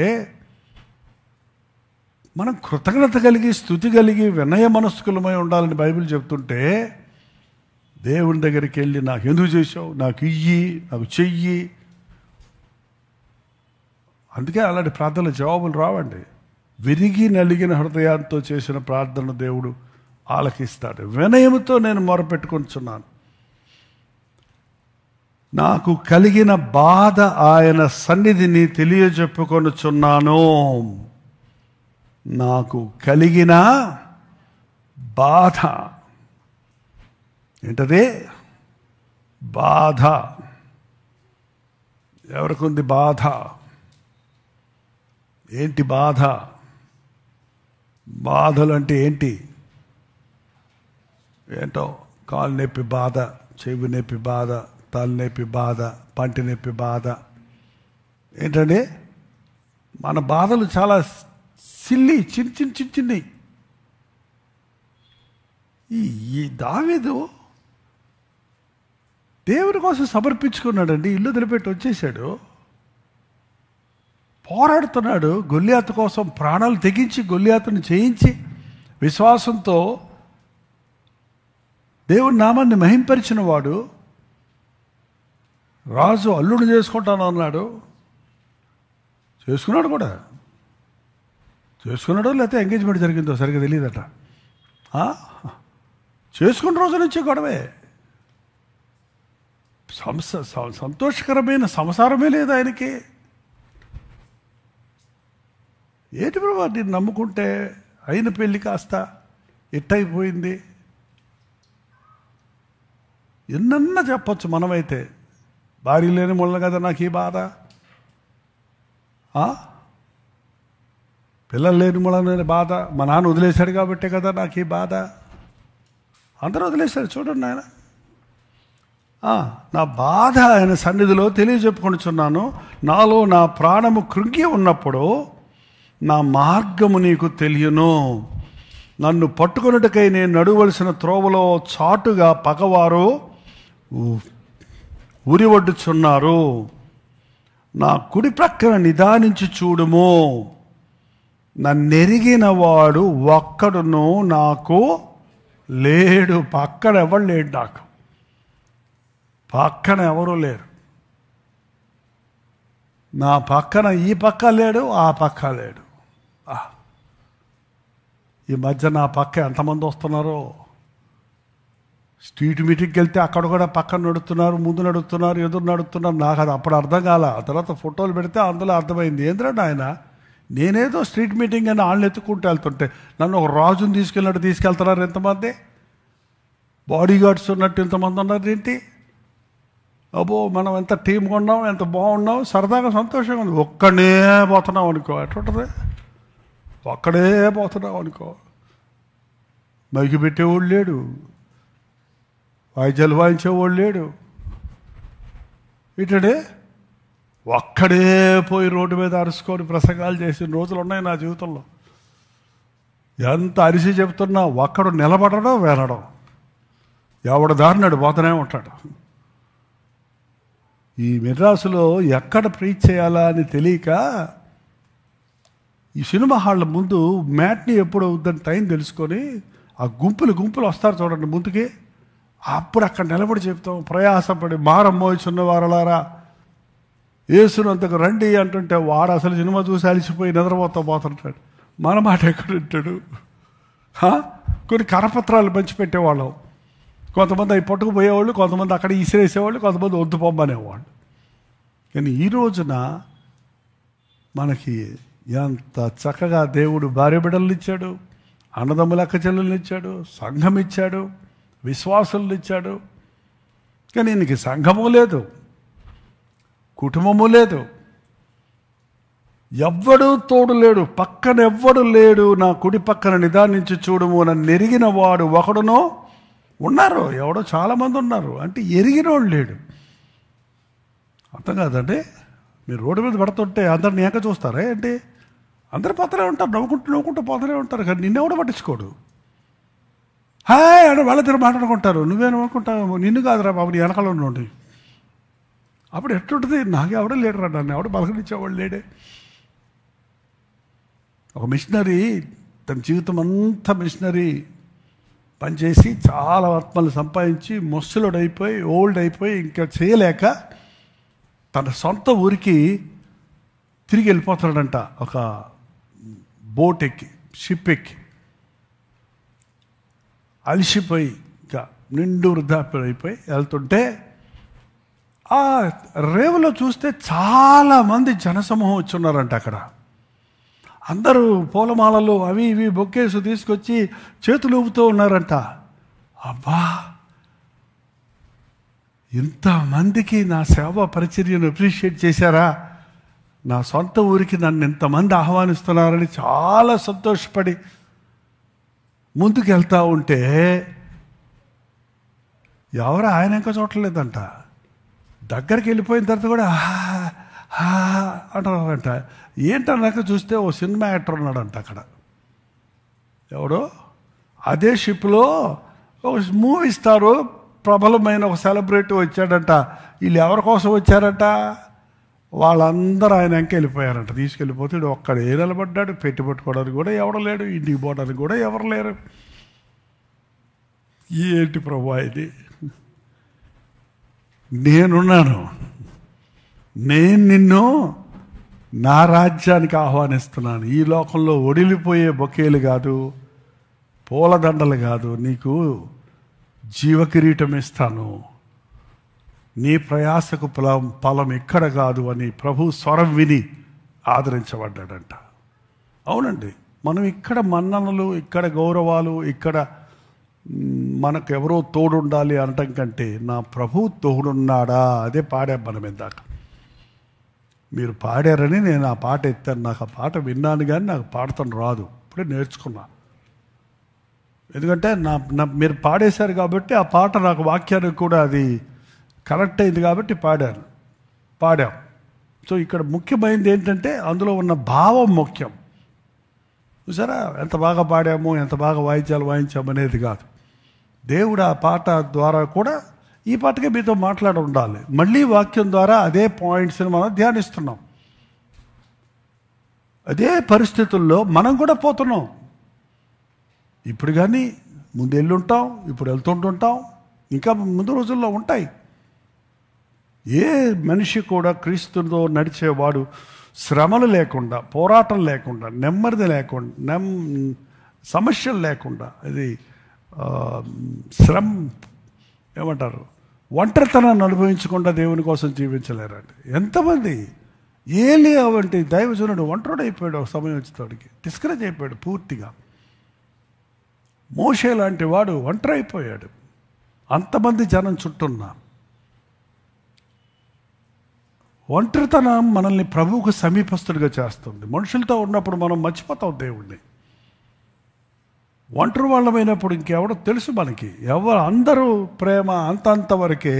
మనం కృతజ్ఞత కలిగి స్తుతి కలిగి వినయ మనస్కులమై ఉండాలని బైబిల్ చెప్తుంటే, దేవుని దగ్గరికి వెళ్ళి నాకు ఎందుకు చేసావు, నాకు ఇయ్యి, నాకు చెయ్యి. అందుకే అలాంటి ప్రార్థనల జవాబులు రావండి. విరిగి నలిగిన హృదయాంతో చేసిన ప్రార్థన దేవుడు ఆలకిస్తాడు. వినయముతో నేను మొరపెట్టుకుంటున్నాను. నాకు కలిగిన బాధ ఆయన సన్నిధిని తెలియజెప్పుకొనుచున్నాను. నాకు కలిగిన బాధ ఏంటది? బాధ. ఎవరికి ఉంది బాధ? ఏంటి బాధ? బాధలు అంటే ఏంటి? ఏంటో కాలు నొప్పి బాధ, చెవి నొప్పి బాధ, తలనొప్పి బాధ, పంటి నొప్పి బాధ. ఏంటండి మన బాధలు చాలా సిల్లి, చిన్ని. ఈ దావీదు దేవుని కోసం సమర్పించుకున్నాడండి. ఇల్లు వదిలిపెట్టి వచ్చేసాడు, పోరాడుతున్నాడు. గొల్లియాతు కోసం ప్రాణాలు తెగించి గొల్లియాతుని చేయించి విశ్వాసంతో దేవుని నామాన్ని మహింపరిచిన వాడు. రాజు అల్లుడు చేసుకుంటాను అన్నాడు, చేసుకున్నాడు కూడా. చేసుకున్నాడో లేకపోతే ఎంగేజ్మెంట్ జరిగిందో సరిగ్గా తెలియదట. చేసుకున్న రోజు నుంచి గొడవే. సంతోషకరమైన సంసారమే లేదు ఆయనకి. ఏంటి ప్రభు నేను నమ్ముకుంటే అయిన పెళ్ళి కాస్త ఎట్టయిపోయింది. ఎన్నన్నా చెప్పచ్చు మనమైతే, భార్య లేని మొన్న కదా నాకు ఈ బాధ, పిల్లలు లేని మొన్న బాధ, మా నాన్న వదిలేశాడు కాబట్టే కదా నాకు ఈ బాధ. అందరూ వదిలేశారు చూడండి ఆయన. నా బాధ ఆయన సన్నిధిలో తెలియజెప్పుకొనుచున్నాను. నాలో నా ప్రాణము కృంగి ఉన్నప్పుడు నా మార్గము నీకు తెలియను. నన్ను పట్టుకొనుటకై నేను నడువలసిన త్రోవలో చాటుగా పగవారు ఉరివడ్డుచున్నారు. నా కుడి ప్రక్కన నిదానించి చూడుము. నన్నెరిగిన వాడు ఒక్కడును నాకు లేడు. పక్కన ఎవరు లేడు, నాకు పక్కన ఎవరూ లేరు. నా పక్కన ఈ పక్క లేడు, ఆ పక్క లేడు. ఈ మధ్య నా పక్క ఎంతమంది వస్తున్నారో. స్ట్రీట్ మీటింగ్కి వెళ్తే అక్కడ కూడా పక్కన నడుస్తున్నారు, ముందు నడుస్తున్నారు, ఎదురు నడుస్తున్నారు. నాకు అది అప్పుడు అర్థం కాల. ఆ తర్వాత ఫోటోలు పెడితే అందులో అర్థమైంది. ఏంద్రండి ఆయన, నేనేదో స్ట్రీట్ మీటింగ్ అని వాళ్ళని ఎత్తుకుంటూ వెళ్తుంటే నన్ను ఒక రాజుని తీసుకెళ్ళినట్టు తీసుకెళ్తున్నారు. ఎంతమంది బాడీ గార్డ్స్ ఉన్నట్టు ఎంతమంది ఉన్నారు ఏంటి? అబ్బో మనం ఎంత టీమ్గా ఉన్నాం, ఎంత బాగున్నాం, సరదాగా సంతోషంగా ఉంది. ఒక్కడే పోతున్నాం అనుకో, ఎట్లుంటుంది? ఒక్కడే పోతున్నాం అనుకో, మైకి పెట్టేవాడు లేడు, వాయిద్యాలు వాయించేవాడు లేడు. ఇటడే ఒక్కడే పోయి రోడ్డు మీద అరుచుకొని ప్రసంగాలు చేసిన రోజులు ఉన్నాయి నా జీవితంలో. ఎంత అరిసి చెప్తున్నా ఒక్కడు నిలబడడం వినడం, ఎవడు దారినాడు పోతూనే ఉంటాడు. ఈ మెడ్రాసులో ఎక్కడ ప్రీచ్ చేయాలా అని తెలియక ఈ సినిమా హాళ్ళ ముందు మ్యాట్ని ఎప్పుడు అవుద్దని టైం తెలుసుకొని ఆ గుంపులు వస్తారు చూడండి ముందుకి. అప్పుడు అక్కడ నిలబడి చెప్తాం, ప్రయాసపడి మారమ్మోచున్న వారలారా యేసునంతకు రండి అంటుంటే వాడు అసలు సినిమా చూసి అలిసిపోయి నిద్రపోతుంటాడు. మన మాట ఎక్కడ ఉంటాడు? కొన్ని కరపత్రాలు పంచిపెట్టేవాళ్ళం. కొంతమంది అవి పట్టుకుపోయేవాళ్ళు, కొంతమంది అక్కడ ఇసిరేసేవాళ్ళు, కొంతమంది వద్దు పొమ్మనేవాళ్ళు. కానీ ఈ రోజున మనకి ఎంత చక్కగా దేవుడు భార్య బిడ్డలను ఇచ్చాడు, అన్నదమ్ముల అక్క చెల్లెలను ఇచ్చాడు, సంఘం ఇచ్చాడు, విశ్వాసులను ఇచ్చాడు. కానీ నీకు సంఘము లేదు, కుటుంబము లేదు, ఎవ్వడూ తోడు లేడు, పక్కన ఎవ్వడు లేడు, నా కుడి పక్కన నిదానించి చూడుము నన్ను ఎరిగిన వాడు ఒకడునో ఉన్నారు. ఎవడో చాలామంది ఉన్నారు అంటే ఎరిగినోడు లేడు. అర్థం కాదండి. మీరు రోడ్డు మీద పడుతుంటే అందరిని ఏక చూస్తారా ఏంటి? అందరు పోతూనే ఉంటారు, నవ్వుకుంటూ పోతూనే ఉంటారు, కానీ నిన్నెవడో పట్టించుకోడు. హాయ్ అంటే వాళ్ళ దగ్గర మాట్లాడుకుంటారు. నువ్వేమనుకుంటావు? నిన్ను కాదురా బాబు, నీ వెనకాల ఉండి. అప్పుడు ఎట్లుంటుంది? నాకెవడో లేడురా, నన్ను ఎవడో పలకరించేవాడు లేడే. ఒక మిషనరీ తన జీవితం అంతా మిషనరీ పనిచేసి చాలా ఆత్మలు సంపాదించి ముసలుడైపోయి ఓల్డ్ అయిపోయి ఇంకా చేయలేక తన సొంత ఊరికి తిరిగి వెళ్ళిపోతాడంట. ఒక బోట్ ఎక్కి, షిప్ ఎక్కి అలిసిపోయి ఇంకా నిండు వృద్ధాప్యం అయిపోయి వెళ్తుంటే ఆ రేవులో చూస్తే చాలామంది జనసమూహం వచ్చున్నారంట. అక్కడ అందరూ పూలమాలలు అవి ఇవి బొక్కేసు తీసుకొచ్చి చేతులు ఊపుతూ ఉన్నారంట. అబ్బా, ఇంతమందికి నా సేవా పరిచర్యను అప్రిషియేట్ చేశారా, నా సొంత ఊరికి నన్ను ఇంతమంది ఆహ్వానిస్తున్నారని చాలా సంతోషపడి ముందుకు వెళ్తూ ఉంటే ఎవరు ఆయన ఇంకా చూడలేదంట. దగ్గరికి వెళ్ళిపోయిన తర్వాత కూడా అంటారంట. ఏంటన్నాక చూస్తే ఓ సినిమా యాక్టర్ ఉన్నాడంట అక్కడ. ఎవడో అదే షిప్లో ఒక మూవీ స్టారు ప్రబలమైన ఒక సెలబ్రిటీ వచ్చాడంట. వీళ్ళు ఎవరి కోసం వచ్చారంట? వాళ్ళందరూ ఆయన వెంక వెళ్ళిపోయారంట. తీసుకెళ్ళిపోతే ఒక్కడే నిలబడ్డాడు. పెట్టి పట్టుకోవడానికి కూడా ఎవరు లేడు, ఇంటికి పోవడానికి కూడా ఎవరు లేరు. ఏంటి ప్రభు ఇది? నేనున్నాను, నేను నిన్ను నా రాజ్యానికి ఆహ్వానిస్తున్నాను. ఈ లోకంలో ఒడిలిపోయే బొకేలు కాదు, పూలదండలు కాదు, నీకు జీవకిరీటం ఇస్తాను. నీ ప్రయాసకు ఫలం ఇక్కడ కాదు అని ప్రభు స్వరం విని ఆదరించబడ్డాడంట. అవునండి, మనం ఇక్కడ మన్ననలు, ఇక్కడ గౌరవాలు, ఇక్కడ మనకు ఎవరో తోడుండాలి అనటం కంటే నా ప్రభు తోడున్నాడా, అదే పాడాం మనం ఇందాక. మీరు పాడారని నేను ఆ పాట ఎత్తాను. నాకు ఆ పాట విన్నాను కానీ నాకు పాడతాను రాదు, ఇప్పుడే నేర్చుకున్నా. ఎందుకంటే మీరు పాడేశారు కాబట్టి ఆ పాట నాకు వాక్యానికి కూడా అది కరెక్ట్ అయింది కాబట్టి పాడాం. సో ఇక్కడ ముఖ్యమైనది ఏంటంటే అందులో ఉన్న భావం ముఖ్యం. చూసారా ఎంత బాగా పాడాము, ఎంత బాగా వాయిద్యాలు వాయించాము అనేది కాదు. దేవుడు ఆ పాట ద్వారా కూడా ఈ పాటకే మీతో మాట్లాడి ఉండాలి. మళ్ళీ వాక్యం ద్వారా అదే పాయింట్స్ని మనం ధ్యానిస్తున్నాం. అదే పరిస్థితుల్లో మనం కూడా పోతున్నాం. ఇప్పుడు కానీ ముందు వెళ్ళుంటాం, ఇప్పుడు వెళ్తుంటుంటాం, ఇంకా ముందు రోజుల్లో ఉంటాయి. ఏ మనిషి కూడా క్రీస్తుతో నడిచేవాడు శ్రమలు లేకుండా, పోరాటం లేకుండా, నెమ్మది లేకుండా, సమస్యలు లేకుండా, అది ఏమంటారు ఒంటరితనాన్ని అనుభవించకుండా దేవుని కోసం జీవించలేరండి. ఎంతమంది ఏలియా వంటి దైవజనుడు ఒంటరుడైపోయాడు. ఒక సమయం వచ్చేటోడికి డిస్కరేజ్ అయిపోయాడు పూర్తిగా. మోషే లాంటి వాడు ఒంటరి అయిపోయాడు అంతమంది జనం చుట్టూన్నా. ఒంటరితనం మనల్ని ప్రభువుకు సమీపస్తుడిగా చేస్తుంది. మనుషులతో ఉన్నప్పుడు మనం మర్చిపోతాం దేవుణ్ణి. ఒంటరి వాళ్ళమైనప్పుడు ఇంకెవడో తెలుసు మనకి. అందరూ ప్రేమ అంతవరకే,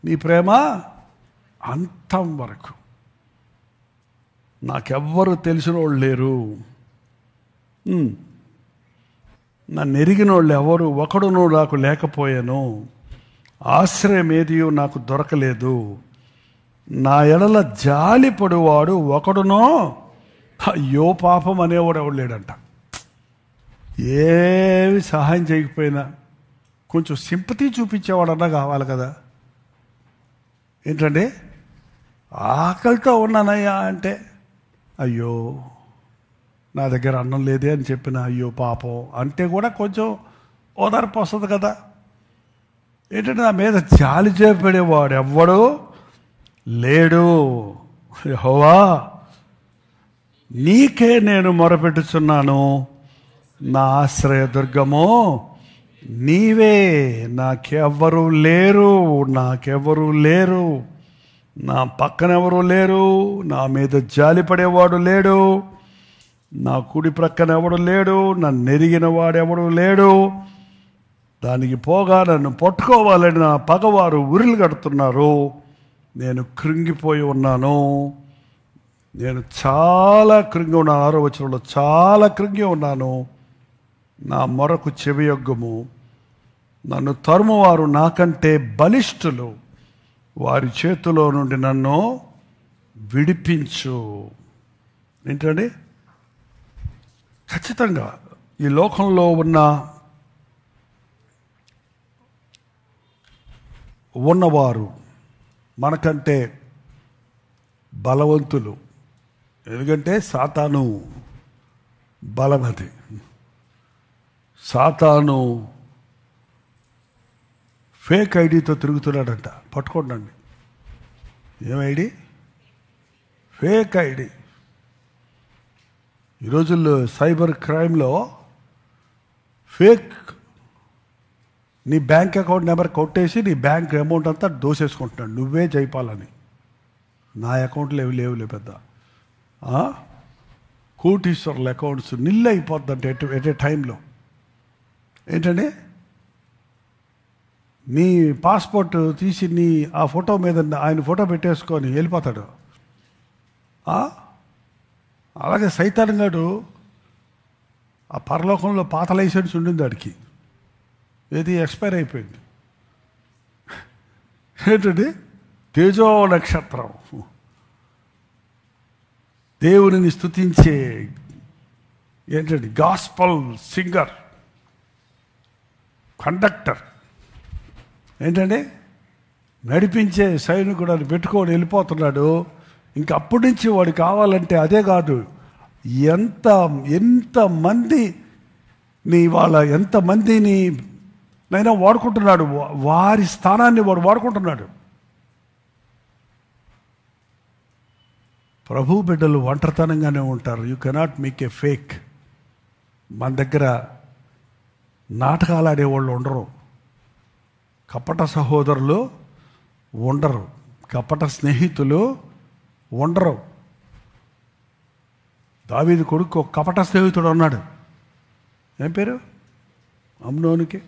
నీ ప్రేమ అంతం వరకు. నాకెవ్వరు తెలిసిన వాళ్ళు లేరు, నన్ను ఎరిగిన వాళ్ళు ఎవరు ఒకడును నాకు లేకపోయాను, ఆశ్రయం ఏదియో నాకు దొరకలేదు. నా ఎడల జాలి పడువాడు ఒకడునో అయ్యో పాపం అనేవాడు ఎవడు లేడంట. ఏమి సహాయం చేయకపోయినా కొంచెం సింపతి చూపించేవాడన్నా కావాలి కదా. ఏంటండి, ఆకలితో ఉన్నానయ్యా అంటే అయ్యో నా దగ్గర అన్నం లేదే అని చెప్పిన అయ్యో పాపం అంటే కూడా కొంచెం ఓదార్పు వస్తుంది కదా. ఏంటంటే నా మీద జాలి చేపడేవాడు ఎవ్వడు లేడు. యెహోవా నీకే నేను మొరపెట్టుచున్నాను, నా ఆశ్రయదుర్గము నీవే, నాకెవ్వరూ లేరు, నా పక్కన ఎవరు లేరు, నా మీద జాలి పడేవాడు లేడు, నా కుడి ప్రక్కన ఎవడు లేడు, నన్ను ఎరిగిన వాడెవడు లేడు. దానికి పోగా నన్ను పట్టుకోవాలని నా పగవారు ఉరిలు కడుతున్నారు. నేను కృంగిపోయి ఉన్నాను, నేను చాలా కృంగి ఉన్నాను. 6వ వచనంలో చాలా కృంగి ఉన్నాను. నా మొరకు చెవియొగ్గము. నన్ను తరుమువారు నాకంటే బలిష్ఠులు, వారి చేతిలో నుండి నన్ను విడిపించు. ఏంటండి, ఖచ్చితంగా ఈ లోకంలో ఉన్నవారు మనకంటే బలవంతులు. ఎందుకంటే సాతాను బలమది. సాతాను ఫేక్ ఐడితో తిరుగుతున్నాడంట. పట్టుకోండి. ఏం ఐడి? Fake ID. ఈ రోజుల్లో సైబర్ క్రైమ్లో ఫేక్ నీ బ్యాంక్ అకౌంట్ నెంబర్ కొట్టేసి నీ బ్యాంక్ అమౌంట్ అంతా దోసేసుకుంటున్నాడు నువ్వే జైపాలని. నా అకౌంట్లు లేవులే పెద్ద కోటీశ్వర్ల అకౌంట్స్ నిల్ అయిపోద్దంటే ఎట్ ఏ టైంలో. ఏంటంటే నీ పాస్పోర్ట్ తీసి నీ ఆ ఫోటో మీద ఆయన ఫోటో పెట్టేసుకొని వెళ్ళిపోతాడు. అలాగే సైతాన్ గాడు ఆ పరలోకంలో పాత లైసెన్స్ ఉండింది వాడికి, ఏది ఎక్స్పైర్ అయిపోయింది. ఏంటండి, తేజో నక్షత్రం, దేవునిని స్తుతించే ఏంటండి గాస్పల్ సింగర్, కండక్టర్, ఏంటంటే నడిపించే సైనికుడు అని పెట్టుకొని వెళ్ళిపోతున్నాడు. ఇంక అప్పటి నుంచి వాడు కావాలంటే అదే కాదు, ఎంతమందిని నైనా వాడుకుంటున్నాడు, వారి స్థానాన్ని వాడు వాడుకుంటున్నాడు. ప్రభు బిడ్డలు ఒంటరితనంగానే ఉంటారు. You cannot make a fake. మన దగ్గర నాటకాలు ఆడేవాళ్ళు ఉండరు, కపట సహోదరులు ఉండరు, కపట స్నేహితులు ఉండరు. దావీదు కొడుకు ఒక కపట స్నేహితుడు ఉన్నాడు. ఏం పేరు అమ్నోనికి?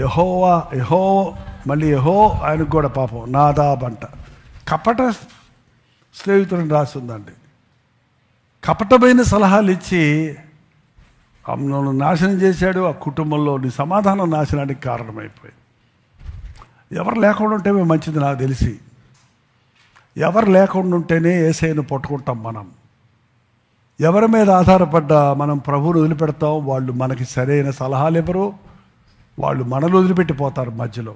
యెహో మళ్ళీ ఆయనకు కూడా పాపం నాదాబ్ అంట. కపట స్నేహితుడిని రాసిందండి. కపటమైన సలహాలు ఇచ్చి అమ్నోను నాశనం చేశాడు. ఆ కుటుంబంలోని సమాధానం నాశనానికి కారణమైపోయింది. ఎవరు లేకుండా ఉంటే మంచిది. నాకు తెలిసి ఎవరు లేకుండా ఉంటేనే యేసయ్యను పట్టుకుంటాం మనం. ఎవరి మీద ఆధారపడ్డా మనం ప్రభువును వదిలిపెడతాం. వాళ్ళు మనకి సరైన సలహాలు ఇవ్వరు, వాళ్ళు మనల్ని వదిలిపెట్టిపోతారు మధ్యలో.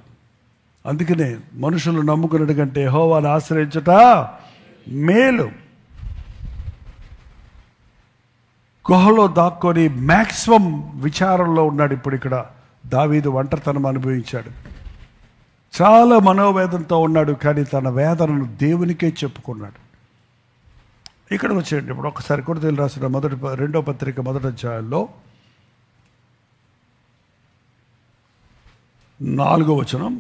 అందుకనే మనుషులు నమ్ముకున్నట్టు కంటే యెహోవాను ఆశ్రయించుట మేలు. గుహలో దాక్కొని మ్యాక్సిమం విచారంలో ఉన్నాడు. ఇప్పుడు ఇక్కడ దావీదు ఒంటరితనం అనుభవించాడు, చాలా మనోవేదనతో ఉన్నాడు. కానీ తన వేదనను దేవునికే చెప్పుకున్నాడు. ఇక్కడ వచ్చేయండి. ఇప్పుడు ఒకసారి కొరింథీయులు రాసిన 2వ పత్రిక 1వ అధ్యాయంలో 4వ వచనం,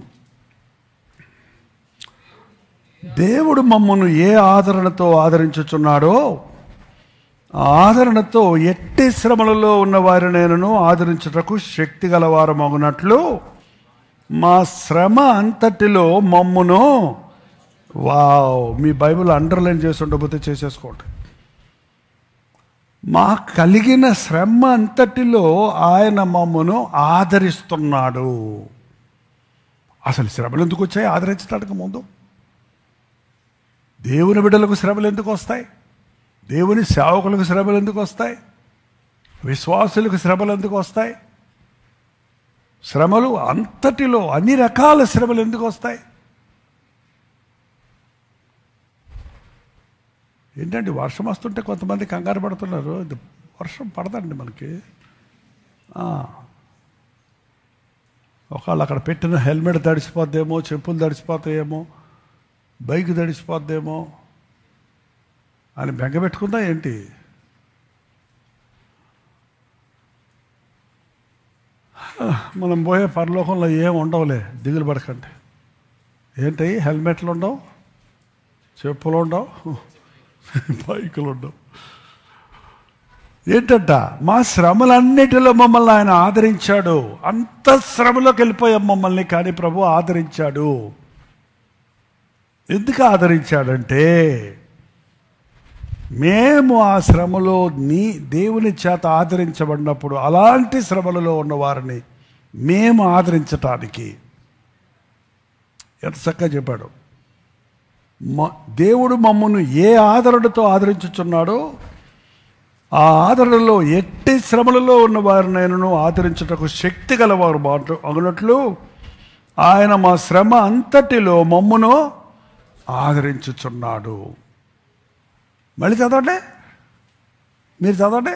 దేవుడు మమ్మను ఏ ఆదరణతో ఆదరించుచున్నాడో ఆ ఆదరణతో ఎట్టి శ్రమలలో ఉన్న వారినైనను ఆదరించుటకు శక్తి గలవారమగునట్లు మా శ్రమ అంతటిలో మమ్మును, మీ బైబిల్ అండర్లైన్ చేసి ఉండబోతే చేసేసుకోండి, మా కలిగిన శ్రమ అంతటిలో ఆయన మమ్మును ఆదరిస్తున్నాడు. అసలు శ్రమలు ఎందుకు వచ్చాయి ఆదరించడానికి ముందు? దేవుని బిడ్డలకు శ్రమలు ఎందుకు వస్తాయి? దేవుని సేవకులకు శ్రమలు ఎందుకు వస్తాయి? విశ్వాసులకు శ్రమలు ఎందుకు వస్తాయి? శ్రమలు అంతటిలో అన్ని రకాల శ్రమలు ఎందుకు వస్తాయి? ఏంటంటే వర్షం వస్తుంటే కొంతమంది కంగారు పడుతున్నారు. వర్షం పడదండి మనకి. ఒకవేళ అక్కడ పెట్టిన హెల్మెట్ తడిసిపోద్దేమో, చెప్పులు తడిసిపోతాయేమో, బైక్ తడిసిపోద్దేమో అని బెంగ పెట్టుకుందా ఏంటి? మనం పోయే పరలోకంలో ఏం ఉండవులే, దిగులు పడకండి. ఏంటి హెల్మెట్లు ఉండవు, చెప్పులు ఉండవు, బైకులు ఉండవు. ఏంటంట? మా శ్రమలన్నిటిలో మమ్మల్ని ఆయన ఆదరించాడు. అంత శ్రమలోకి వెళ్ళిపోయాం మమ్మల్ని, కానీ ప్రభు ఆదరించాడు. ఎందుకు ఆదరించాడంటే మేము ఆ శ్రమలో దేవుని చేత ఆదరించబడినప్పుడు అలాంటి శ్రమలలో ఉన్నవారిని మేము ఆదరించటానికి. ఎంత చక్కగా చెప్పాడు. దేవుడు మమ్మల్ని ఏ ఆదరణతో ఆదరించుచున్నాడో ఆ ఆదరణలో ఎట్టి శ్రమలలో ఉన్న వారినైనను ఆదరించుటకు శక్తి గలవారు అగునట్లు ఆయన మా శ్రమ అంతటిలో మమ్మును ఆదరించుచున్నాడు. మళ్ళీ చదవండి, మీరు చదవండి.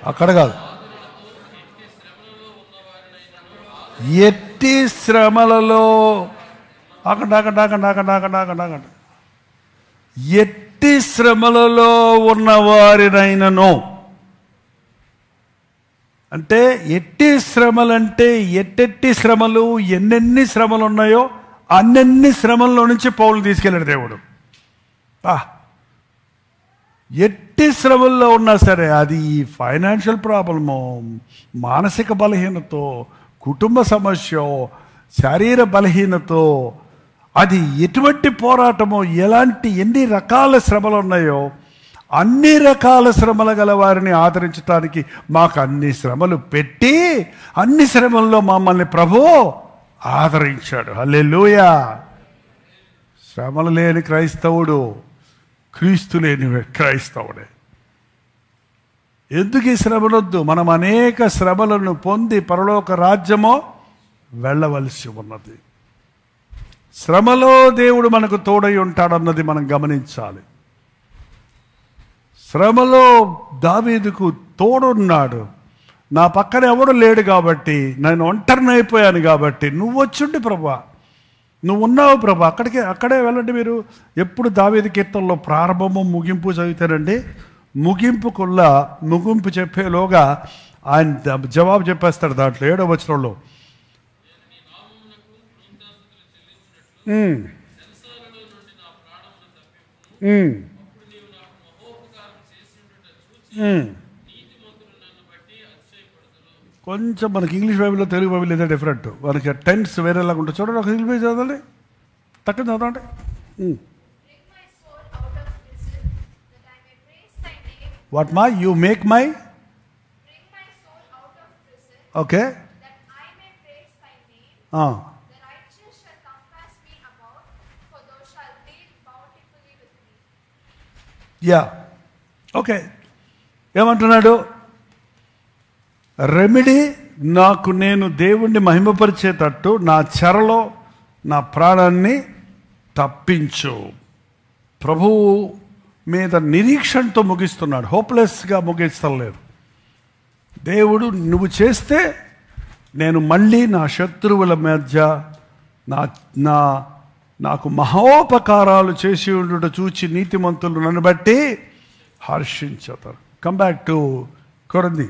అక్కడ కాదు, ఎట్టి శ్రమలలో ఎట్టి శ్రమలలో ఉన్నవారినైనను. అంటే ఎట్టి శ్రమలంటే ఎట్టెట్టి శ్రమలు, ఎన్నెన్ని శ్రమలు ఉన్నాయో అన్నెన్ని శ్రమల్లో నుంచి పౌలు తీసుకెళ్ళాడు దేవుడు. ఎట్టి శ్రమల్లో ఉన్నా సరే, అది ఫైనాన్షియల్ ప్రాబ్లమో, మానసిక బలహీనతో, కుటుంబ సమస్య, శరీర బలహీనతో, అది ఎటువంటి పోరాటమో, ఎన్ని రకాల శ్రమలు ఉన్నాయో అన్ని రకాల శ్రమలు గల వారిని ఆదరించడానికి మాకు అన్ని శ్రమలు పెట్టి అన్ని శ్రమల్లో మమ్మల్ని ప్రభు ఆదరించాడు. హల్లెలూయా. శ్రమలు లేని క్రైస్తవుడు క్రీస్తు లేని క్రైస్తవుడే. ఎందుకు ఈ శ్రమలొద్దు? మనం అనేక శ్రమలను పొంది పరలోక రాజ్యమో వెళ్ళవలసి ఉన్నది. శ్రమలో దేవుడు మనకు తోడై ఉంటాడన్నది మనం గమనించాలి. శ్రమలో దావీదుకు తోడున్నాడు. నా పక్కన ఎవడు లేడు కాబట్టి, నేను ఒంటరిని అయిపోయాను కాబట్టి నువ్వు వచ్చుండి ప్రభా, నువ్వు ఉన్నావు ప్రభా, అక్కడే వెళ్ళండి. మీరు ఎప్పుడు దావీదు కీర్తనలో ప్రారంభము ముగింపు చదివితేనండి, ముగింపు చెప్పేలోగా ఆయన జవాబు చెప్పేస్తాడు. దాంట్లో 7వ వచనంలో కొంచెం మనకి ఇంగ్లీష్ బైబిల్లో తెలుగు బైబిల్ ఏదో డిఫరెంట్, మనకి టెన్స్ వేరేలాగా ఉంటుంది. చూడండి, ఒక ఇంగ్లీష్ చదవండి, తక్కువ చదవండి. వాట్ మా you make my okay yeah okay. ఏమంటున్నాడు? రెమెడీ నాకు, నేను దేవుణ్ణి మహిమపరిచేటట్టు నా చెరలో నా ప్రాణాన్ని తప్పించు. ప్రభువు మీద నిరీక్షణతో ముగిస్తున్నాడు, హోప్లెస్గా ముగిస్తలేదు. దేవుడు నువ్వు చేస్తే నేను మళ్ళీ నా శత్రువుల మధ్య నాకు మహోపకారాలు చేసి ఉండుట చూచి నీతిమంతులు నన్ను బట్టి హర్షించుతారు. కమ్ బ్యాక్ టు కొరింథీ.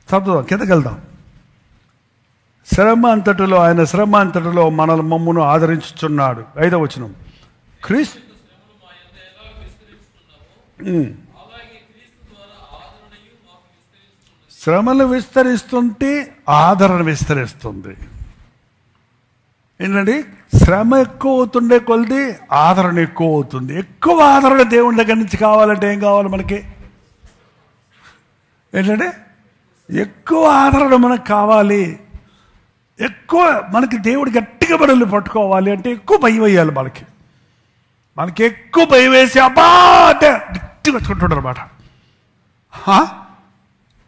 చదువుదాం, కిందకెళ్దాం. ఆయన శ్రమ అంతటిలో మమ్మను ఆదరించుచున్నాడు. 5వ వచనం, క్రీస్తు శ్రమలు విస్తరిస్తుంటే ఆదరణ విస్తరిస్తుంది. ఏంటండి? శ్రమ ఎక్కువ అవుతుండే కొలది ఆదరణ ఎక్కువ అవుతుంది. ఎక్కువ ఆదరణ దేవుని దగ్గర నుంచి కావాలంటే ఏం కావాలి మనకి? ఏంటంటే ఎక్కువ ఆదరణ మనకు కావాలి, ఎక్కువ మనకి దేవుడు గట్టిగా మనల్ని పట్టుకోవాలి అంటే ఎక్కువ భయం వేయాలి. మనకి ఎక్కువ భయం వేసి అబ్బా అంటే గట్టిగా పట్టుకుంటాడు అనమాట.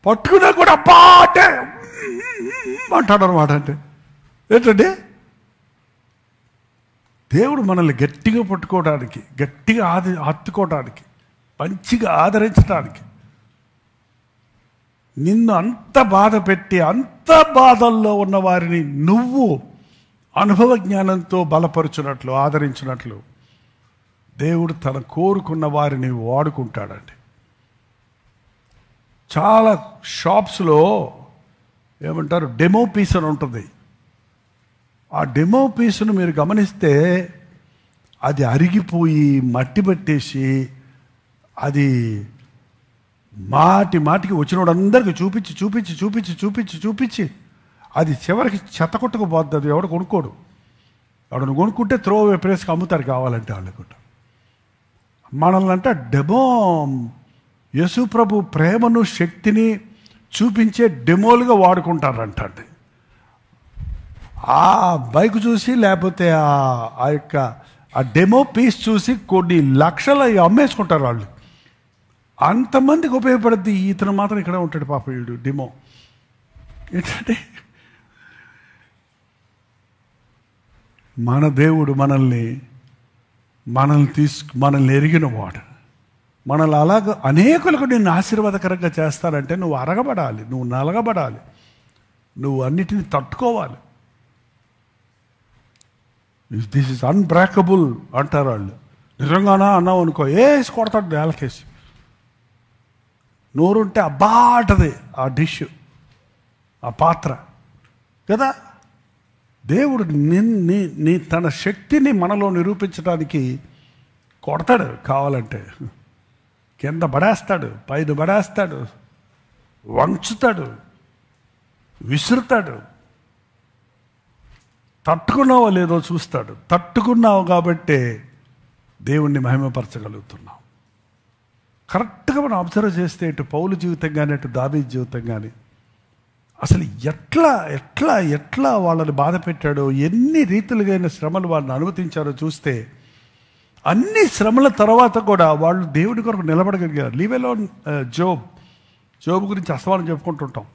పట్టుకున్నా కూడా అబ్బా అంటే అంటాడు అనమాట. అంటే ఏంటంటే దేవుడు మనల్ని గట్టిగా పట్టుకోవడానికి, గట్టిగా హత్తుకోవడానికి, మంచిగా ఆదరించడానికి, నిన్ను అంత బాధ పెట్టి అంత బాధల్లో ఉన్న వారిని నువ్వు అనుభవ జ్ఞానంతో బలపరుచున్నట్లు, ఆదరించినట్లు దేవుడు తన కోరుకున్న వారిని వాడుకుంటాడండి. చాలా షాప్స్లో ఏమంటారు, డెమో పీస్ అని ఉంటుంది. ఆ డెమో పీస్ను మీరు గమనిస్తే అది అరిగిపోయి మట్టి పట్టేసి అది మాటికి వచ్చినోడందరికి చూపించి అది చివరికి చెత్త కొట్టుకుపోద్ది. అది ఎవడు కొనుక్కోడు. ఎవడను కొనుక్కుంటే త్రో ప్లేస్కి అమ్ముతారు కావాలంటే వాళ్ళకుంటా. మనల్ని అంటే డెమో, యేసు ప్రభు ప్రేమను శక్తిని చూపించే డెమోలుగా వాడుకుంటారంట. ఆ బైక్ చూసి లేకపోతే ఆ యొక్క ఆ డెమో పీస్ చూసి కొన్ని లక్షలు అమ్మేసుకుంటారు వాళ్ళు. అంతమందికి ఉపయోగపడుద్ది. ఇతను మాత్రం ఇక్కడ ఉంటాడు పాప, వీడు డెమో. ఏంటంటే మన దేవుడు మనల్ని ఎరిగిన వాడు. మనల్ని అలాగ అనేకులకు నేను ఆశీర్వాదకరంగా చేస్తానంటే నువ్వు అరగబడాలి, నువ్వు నలగబడాలి, నువ్వు అన్నిటిని తట్టుకోవాలి. దిస్ ఇస్ అన్బ్రేకబుల్ అంటారు వాళ్ళు. నిజంగానా అన్నావు అనుకో, వేసి కొడతాడు నేలకేసి. నోరుంటే అబ్బా అంటది ఆ డిష్, ఆ పాత్ర కదా. దేవుడు నీ తన శక్తిని మనలో నిరూపించడానికి కొడతాడు. కావాలంటే కింద పడేస్తాడు, పైన పడేస్తాడు, వంచుతాడు, విసురుతాడు. తట్టుకున్నావో లేదో చూస్తాడు. తట్టుకున్నావు కాబట్టే దేవుణ్ణి మహిమపరచగలుగుతున్నావు. కరెక్ట్గా మనం అబ్జర్వ్ చేస్తే ఇటు పౌలు జీవితం కానీ అటు దావీదు జీవితం కానీ అసలు ఎట్లా వాళ్ళని బాధ పెట్టాడో, ఎన్ని రీతులుగైన శ్రమలు వాళ్ళని అనుమతించారో చూస్తే అన్ని శ్రమల తర్వాత కూడా వాళ్ళు దేవుడి కొరకు నిలబడగలిగారు. లీవెలో జోబు గురించి అసమానం చెప్పుకుంటుంటాం.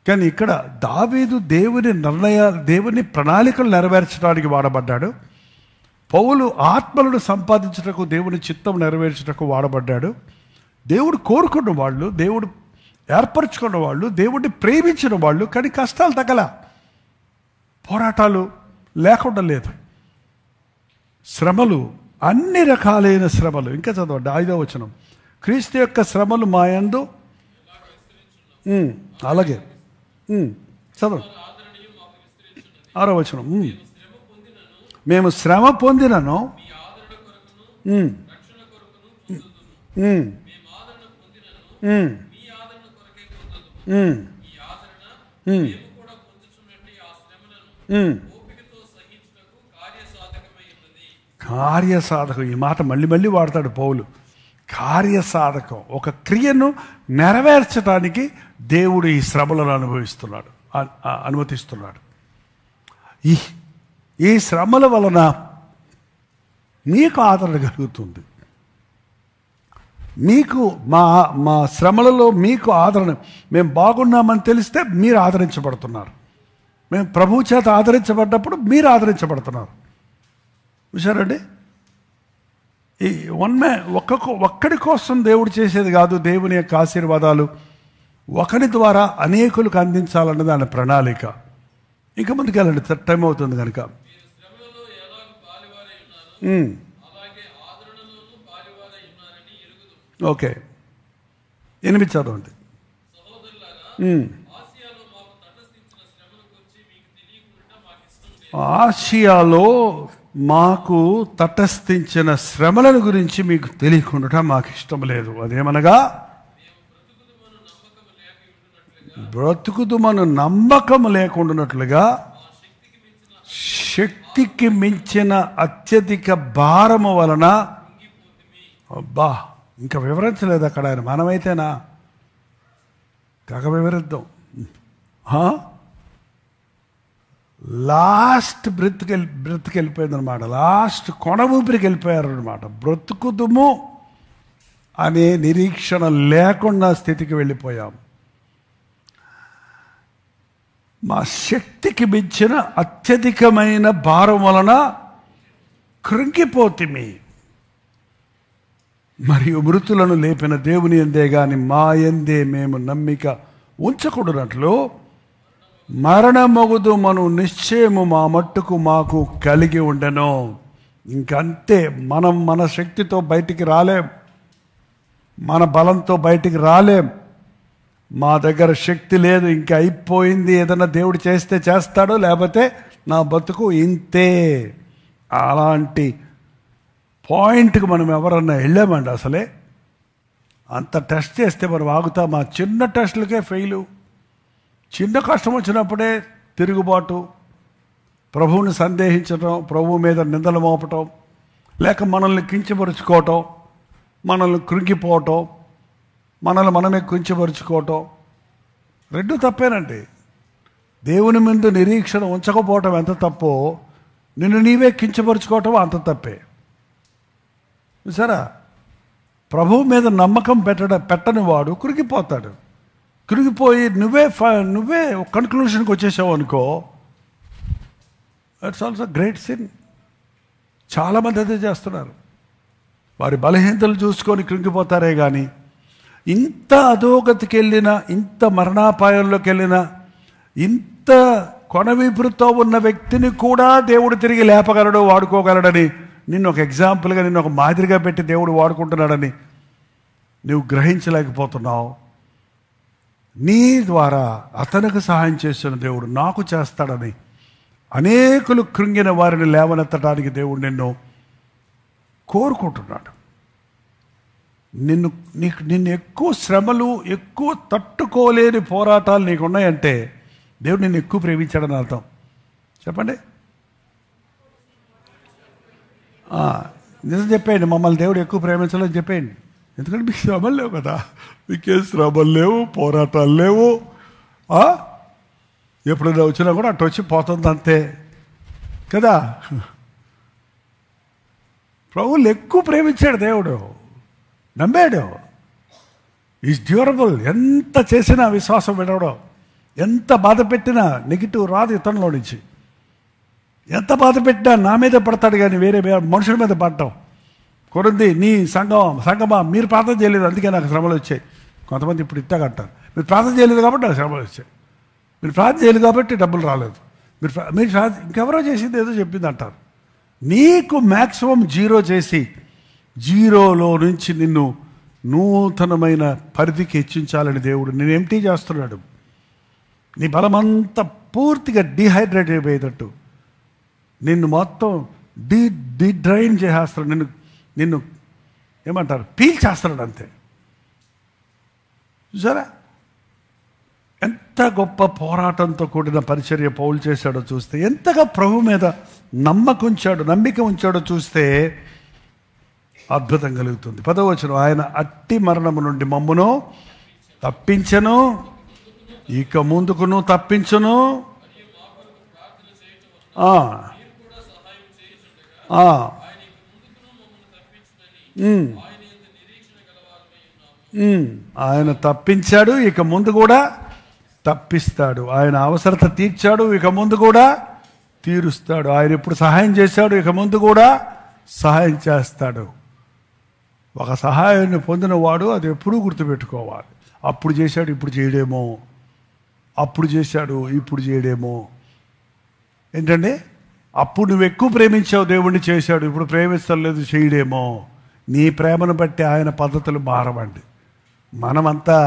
కానీ ఇక్కడ దావీదు దేవుని ప్రణాళికలు నెరవేర్చడానికి వాడబడ్డాడు. పౌలు ఆత్మలను సంపాదించుటకు, దేవుని చిత్తం నెరవేర్చుటకు వాడబడ్డాడు. దేవుడు కోరుకున్న వాళ్ళు, దేవుడు ఏర్పరచుకున్న వాళ్ళు, దేవుడిని ప్రేమించిన వాళ్ళు. కానీ కష్టాలు తగ్గల, పోరాటాలు లేకుండా లేదు. శ్రమలు, అన్ని రకాలైన శ్రమలు. ఇంకా చదవండి 5వ వచనం. క్రీస్తు యొక్క శ్రమలు మా యందు అలాగే చదవండి 6వ వచనం. మేము శ్రమ పొందినను కార్యసాధకం. ఈ మాట మళ్ళీ వాడతాడు పౌలు. కార్యసాధకం, ఒక క్రియను నెరవేర్చడానికి దేవుడు ఈ శ్రమలను అనుమతిస్తున్నాడు. ఈ శ్రమల వలన మీకు ఆదరణ కలుగుతుంది. మీకు మా శ్రమలలో మీకు ఆదరణ, మేము బాగున్నామని తెలిస్తే మీరు ఆదరించబడుతున్నారు. మేము ప్రభువు చేత ఆదరించబడ్డప్పుడు మీరు ఆదరించబడుతున్నారు. చూశారండి, ఈ ఒక్కడి కోసం దేవుడు చేసేది కాదు. దేవుని యొక్క ఆశీర్వాదాలు ఒకరి ద్వారా అనేకులకు అందించాలన్నది ఆయన ప్రణాళిక. ఇంకా ముందుకెళ్ళండి, టైం అవుతుంది కనుక. ఓకే, 8 చదవండి. ఆసియాలో మాకు తటస్థించిన శ్రమల గురించి మీకు తెలియకుండా మాకు ఇష్టం లేదు. అదేమనగా బ్రతుకుదుమను నమ్మకం లేకుండానట్లుగా శక్తికి మించిన అత్యధిక భారము వలన. అబ్బా, ఇంకా వివరించలేదు అక్కడ ఆయన. మనమైతేనా వివరిద్దాం. లాస్ట్ బ్రతికి వెళ్ళిపోయింది అనమాట. లాస్ట్ కొన ఊపిరికి వెళ్ళిపోయారు అనమాట. బ్రతుకుదుము అనే నిరీక్షణ లేకుండా స్థితికి వెళ్ళిపోయాం. మా శక్తికి మించిన అత్యధికమైన భారం వలన కృంగిపోతిమి. మరియు మృతులను లేపిన దేవుని యందే గాని మా యందే మేము నమ్మిక ఉంచకూడనట్లు మరణమగుదు మను నిశ్చయము మా మట్టుకు మాకు కలిగి ఉండెను. ఇంకంతే. మనం మన శక్తితో బయటికి రాలేం, మన బలంతో బయటికి రాలేం. మా దగ్గర శక్తి లేదు, ఇంకా అయిపోయింది. ఏదన్నా దేవుడు చేస్తే చేస్తాడో, లేకపోతే నా బతుకు ఇంతే. అలాంటి పాయింట్కి మనం ఎవరన్నా వెళ్ళామండి. అసలే అంత టెస్ట్ చేస్తే మనం ఆగుతాం. ఆ చిన్న టెస్టులకే ఫెయిలు. చిన్న కష్టం వచ్చినప్పుడే తిరుగుబాటు, ప్రభువుని సందేహించడం, ప్రభువు మీద నిందలు మోపటం, లేక మనల్ని కించపరుచుకోవటం, మనల్ని కృంగిపోవటం, మనల్ని మనమే కించపరుచుకోవటం, రెండు తప్పేనండి. దేవుని ముందు నిరీక్షణ ఉంచకపోవటం ఎంత తప్పో, నిన్ను నీవే కించపరుచుకోవటం అంత తప్పే. చూసారా? ప్రభువు మీద నమ్మకం పెట్టని వాడు కృంగిపోతాడు. కృంగిపోయి నువ్వే కన్క్లూషన్కి వచ్చేసావు అనుకో, ఇట్స్ ఆల్సో గ్రేట్ సిన్. చాలామంది అదే చేస్తున్నారు. వారి బలహీనతలు చూసుకొని కృంగిపోతారే కానీ, ఇంత అధోగతికి వెళ్ళిన, ఇంత మరణాపాయంలోకి వెళ్ళిన, ఇంత కొనవీపురుతో ఉన్న వ్యక్తిని కూడా దేవుడు తిరిగి లేపగలడు, వాడుకోగలడని, నిన్ను ఒక ఎగ్జాంపుల్గా, నిన్ను ఒక మాదిరిగా పెట్టి దేవుడు వాడుకుంటున్నాడని నువ్వు గ్రహించలేకపోతున్నావు. నీ ద్వారా అతనికి సహాయం చేసిన దేవుడు నాకు చేస్తాడని అనేకులు కృంగిన వారిని లేవనెత్తడానికి దేవుడు నిన్ను కోరుకుంటున్నాడు. నిన్ను ఎక్కువ శ్రమలు, ఎక్కువ తట్టుకోలేని పోరాటాలు నీకు ఉన్నాయంటే దేవుడు నిన్ను ఎక్కువ ప్రేమించాడని అర్థం. చెప్పండి, నిజం చెప్పేయండి. మమ్మల్ని దేవుడు ఎక్కువ ప్రేమించాలని చెప్పేయండి. ఎందుకంటే మీకు శ్రమలు లేవు కదా, మీకే శ్రమలు లేవు, పోరాటాలు లేవు. ఎప్పుడైనా వచ్చినా కూడా అటు వచ్చి పోతుంది అంతే కదా. ప్రభువులు ఎక్కువ ప్రేమించాడు దేవుడు, నమ్మాడు. Is durable. ఎంత చేసినా విశ్వాసం విడవడం, ఎంత బాధ పెట్టినా నెగిటివ్ రాదు ఇతనిలో నుంచి. ఎంత బాధ పెట్టినా నా మీద పడతాడు కానీ వేరే మనుషుల మీద పడటం. కొరింది నీ సంగమా మీరు ప్రార్థన చేయలేదు అందుకే నాకు శ్రమలు వచ్చాయి. కొంతమంది ఇప్పుడు ఇట్టగంటారు, మీరు ప్రార్థన చేయలేదు కాబట్టి నాకు శ్రమలు వచ్చాయి, మీరు ప్రార్థన చేయలేదు కాబట్టి డబ్బులు రాలేదు, మీరు ఇంకెవరో చేసింది ఏదో చెప్పింది అంటారు. నీకు మ్యాక్సిమం జీరో చేసి జీరోలో నుంచి నిన్ను నూతనమైన పరిధికి హెచ్చించాలని దేవుడు నేను ఎంటీ చేస్తున్నాడు. నీ బలమంతా పూర్తిగా డీహైడ్రేట్ అయిపోయేటట్టు నిన్ను మొత్తం డ్రైన్ చేసేస్తాడు. నిన్ను ఏమంటారు, పీల్చేస్తాడు అంతే. చూసారా ఎంత గొప్ప పోరాటంతో కూడిన పరిచర్య పౌలు చేశాడో చూస్తే, ఎంతగా ప్రభు మీద నమ్మిక ఉంచాడో చూస్తే అద్భుతం కలుగుతుంది. 10వ వచనం, ఆయన అట్టి మరణము నుండి మమ్మును తప్పించెను, ఇక ముందుకును తప్పించును. ఆయన తప్పించాడు, ఇక ముందు కూడా తప్పిస్తాడు. ఆయన అవసరత తీర్చాడు, ఇక ముందు కూడా తీరుస్తాడు. ఆయన ఇప్పుడు సహాయం చేశాడు, ఇక ముందు కూడా సహాయం చేస్తాడు. ఒక సహాయాన్ని పొందిన వాడు అది ఎప్పుడూ గుర్తుపెట్టుకోవాలి. అప్పుడు చేశాడు ఇప్పుడు చేయడేమో, అప్పుడు చేశాడు ఇప్పుడు చేయడేమో. ఏంటంటే అప్పుడు నువ్వు ఎక్కువ ప్రేమించావు, దేవుణ్ణి చేశాడు, ఇప్పుడు ప్రేమిస్తలేదు చేయడేమో. నీ ప్రేమను బట్టి ఆయన పద్ధతులు మారవండి. మనమంతా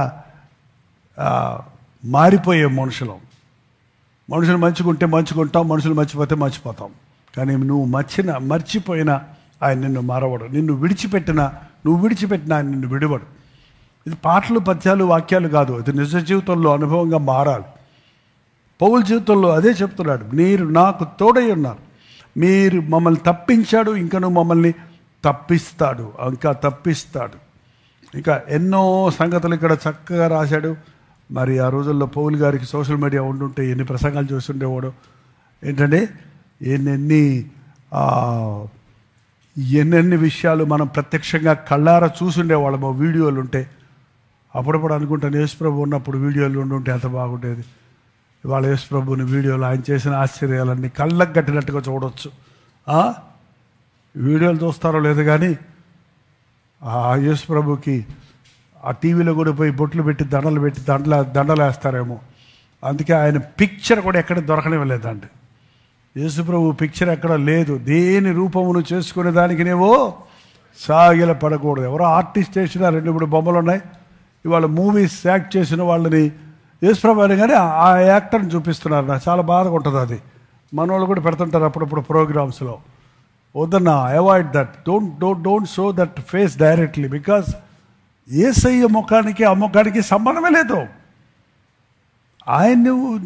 మారిపోయే మనుషులు మంచుకుంటే మంచుకుంటాం, మనుషులు మర్చిపోతే మర్చిపోతాం. కానీ నువ్వు మర్చిపోయినా ఆయన నిన్ను మారవడు. నిన్ను విడిచిపెట్టినా ఆయన నిన్ను విడివడు. ఇది పాటలు, పద్యాలు, వాక్యాలు కాదు, ఇది నిజ జీవితంలో అనుభవంగా మారాలి. పౌలు జీవితంలో అదే చెప్తున్నాడు, మీరు నాకు తోడై ఉన్నారు, మీరు మమ్మల్ని తప్పించాడు, ఇంకను మమ్మల్ని తప్పిస్తాడు, ఇంకా తప్పిస్తాడు. ఇంకా ఎన్నో సంగతులు ఇక్కడ చక్కగా రాశాడు. మరి ఆ రోజుల్లో పౌలు గారికి సోషల్ మీడియా ఉండుంటే ఎన్ని ప్రసంగాలు చూస్తుండేవాడు. ఏంటంటే ఎన్నెన్ని విషయాలు మనం ప్రత్యక్షంగా కళ్ళారా చూసుండేవాళ్ళము. వీడియోలు ఉంటే అప్పుడప్పుడు అనుకుంటాను యేసుప్రభు ఉన్నప్పుడు వీడియోలు ఉండుంటే ఎంత బాగుండేది. ఇవాళ యేసుప్రభుని వీడియోలు ఆయన చేసిన ఆశ్చర్యాలన్నీ కళ్ళకు కట్టినట్టుగా చూడవచ్చు. వీడియోలు చూస్తారో లేదు కానీ ఆ యేసుప్రభుకి ఆ టీవీలో కూడా పోయి బొట్లు పెట్టి దండలు వేస్తారేమో. అందుకే ఆయన పిక్చర్ కూడా ఎక్కడ దొరకనివ్వలేదండి. యేసుప్రభు పిక్చర్ ఎక్కడ లేదు. దేని రూపమును చేసుకునే దానికినేవో సాగిల పడకూడదు. ఎవరో ఆర్టిస్ట్ చేసిన 2-3 బొమ్మలు ఉన్నాయి. ఇవాళ మూవీస్ యాక్ట్ చేసిన వాళ్ళని యేసుప్రభు అని కానీ ఆ యాక్టర్ని చూపిస్తున్నారు. నాకు చాలా బాధగా ఉంటుంది అది. మన వాళ్ళు కూడా పెడుతుంటారు అప్పుడప్పుడు ప్రోగ్రామ్స్లో. వద్దన్నా, avoid that. Don't show that face directly, because Yesayya ముఖానికి ఆ ముఖానికి సంబంధమే లేదు. ఆయన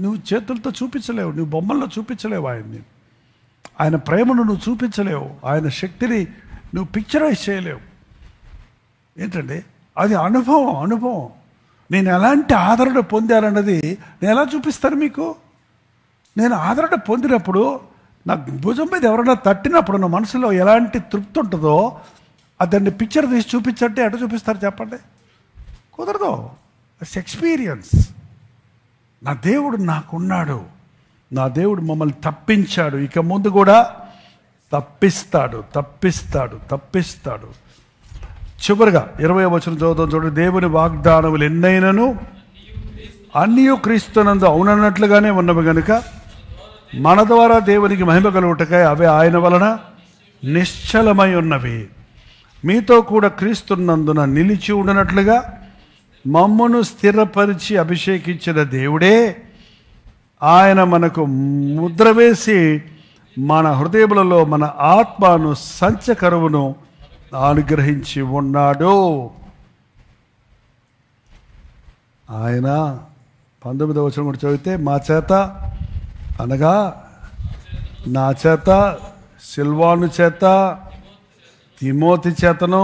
నువ్వు చేతులతో చూపించలేవు, నువ్వు బొమ్మల్లో చూపించలేవు ఆయన్ని. ఆయన ప్రేమను నువ్వు చూపించలేవు, ఆయన శక్తిని నువ్వు పిక్చరైజ్ చేయలేవు. ఏంటంటే అది అనుభవం. నేను ఎలాంటి ఆదరణ పొందానన్నది నేను ఎలా చూపిస్తాను మీకు? నేను ఆదరణ పొందినప్పుడు నాకు భుజం మీద ఎవరైనా తట్టినప్పుడు నా మనసులో ఎలాంటి తృప్తి ఉంటుందో దాన్ని పిక్చర్ తీసి చూపించంటే ఎట చూపిస్తారు చెప్పండి? కుదరదు. It's experience. నా దేవుడు నాకున్నాడు, నా దేవుడు మమ్మల్ని తప్పించాడు, ఇక ముందు కూడా తప్పిస్తాడు. చివరిగా 20వ వచనం చదువుతాం చూడండి. దేవుని వాగ్దానములు ఎన్నైనను అన్నీ క్రీస్తునందు అవునన్నట్లుగానే ఉన్నవి గనుక మన ద్వారా దేవునికి మహిమ కలుగుటకై అవి ఆయన వలన నిశ్చలమై ఉన్నవి. మీతో కూడా క్రీస్తునందున నిలిచి ఉండనట్లుగా మమ్మను స్థిరపరిచి అభిషేకించిన దేవుడే ఆయన మనకు ముద్ర వేసి మన హృదయములలో మన ఆత్మను సంచకరువును అనుగ్రహించి ఉన్నాడు. ఆయన 19వ వచనం కూడా చదివితే మా చేత అనగా నా చేత, సిల్వాను చేత, తిమోతి చేతను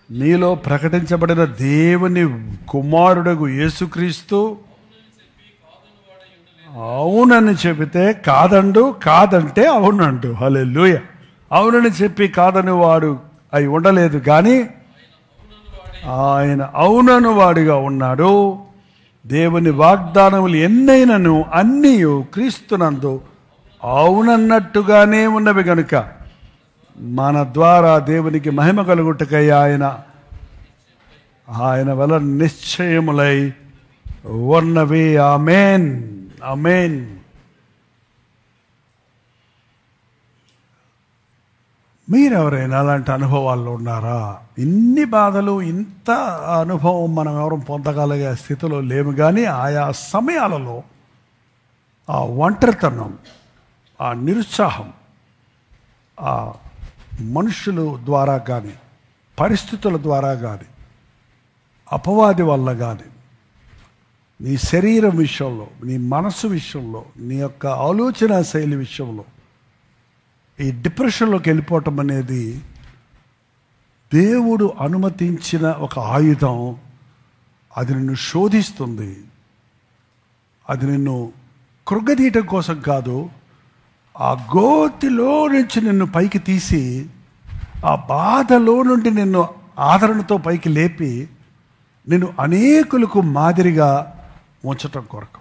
నీలో ప్రకటించబడిన దేవుని కుమారుడగు యేసుక్రీస్తు అవునని చెబితే కాదండు, కాదంటే అవునండు. హల్లెలూయా. అవునని చెప్పి కాదని వాడు అయి ఉండలేదు, కానీ ఆయన అవునను వాడిగా ఉన్నాడు. దేవుని వాగ్దానములు ఎన్నైనను అన్నీ క్రీస్తునందు అవునన్నట్టుగానే ఉన్నవి గనుక మన ద్వారా దేవునికి మహిమ కలుగుటకై ఆయన వల్ల నిశ్చయములై ఉన్నవి. ఆమేన్, ఆమేన్. మీరెవరైనా అలాంటి అనుభవాల్లో ఉన్నారా? ఇన్ని బాధలు, ఇంత అనుభవం మనం ఎవరు పొందగలిగే స్థితిలో లేము, కానీ ఆయా సమయాలలో ఆ ఒంటరితనం, ఆ నిరుత్సాహం, ఆ మనుషుల ద్వారా కానీ, పరిస్థితుల ద్వారా కానీ, అపవాది వల్ల కానీ, నీ శరీరం విషయంలో, నీ మనసు విషయంలో, నీ యొక్క ఆలోచన శైలి విషయంలో ఈ డిప్రెషన్లోకి వెళ్ళిపోవటం అనేది దేవుడు అనుమతించిన ఒక ఆయుధం. అది నిన్ను శోధిస్తుంది. అది నిన్ను కృంగదీయటం కోసం కాదు, ఆ గోతిలో నుంచి నిన్ను పైకి తీసి ఆ బాధలో నుండి నిన్ను ఆదరణతో పైకి లేపి నిన్ను అనేకులకు మాదిరిగా ఉంచటం కొరకు.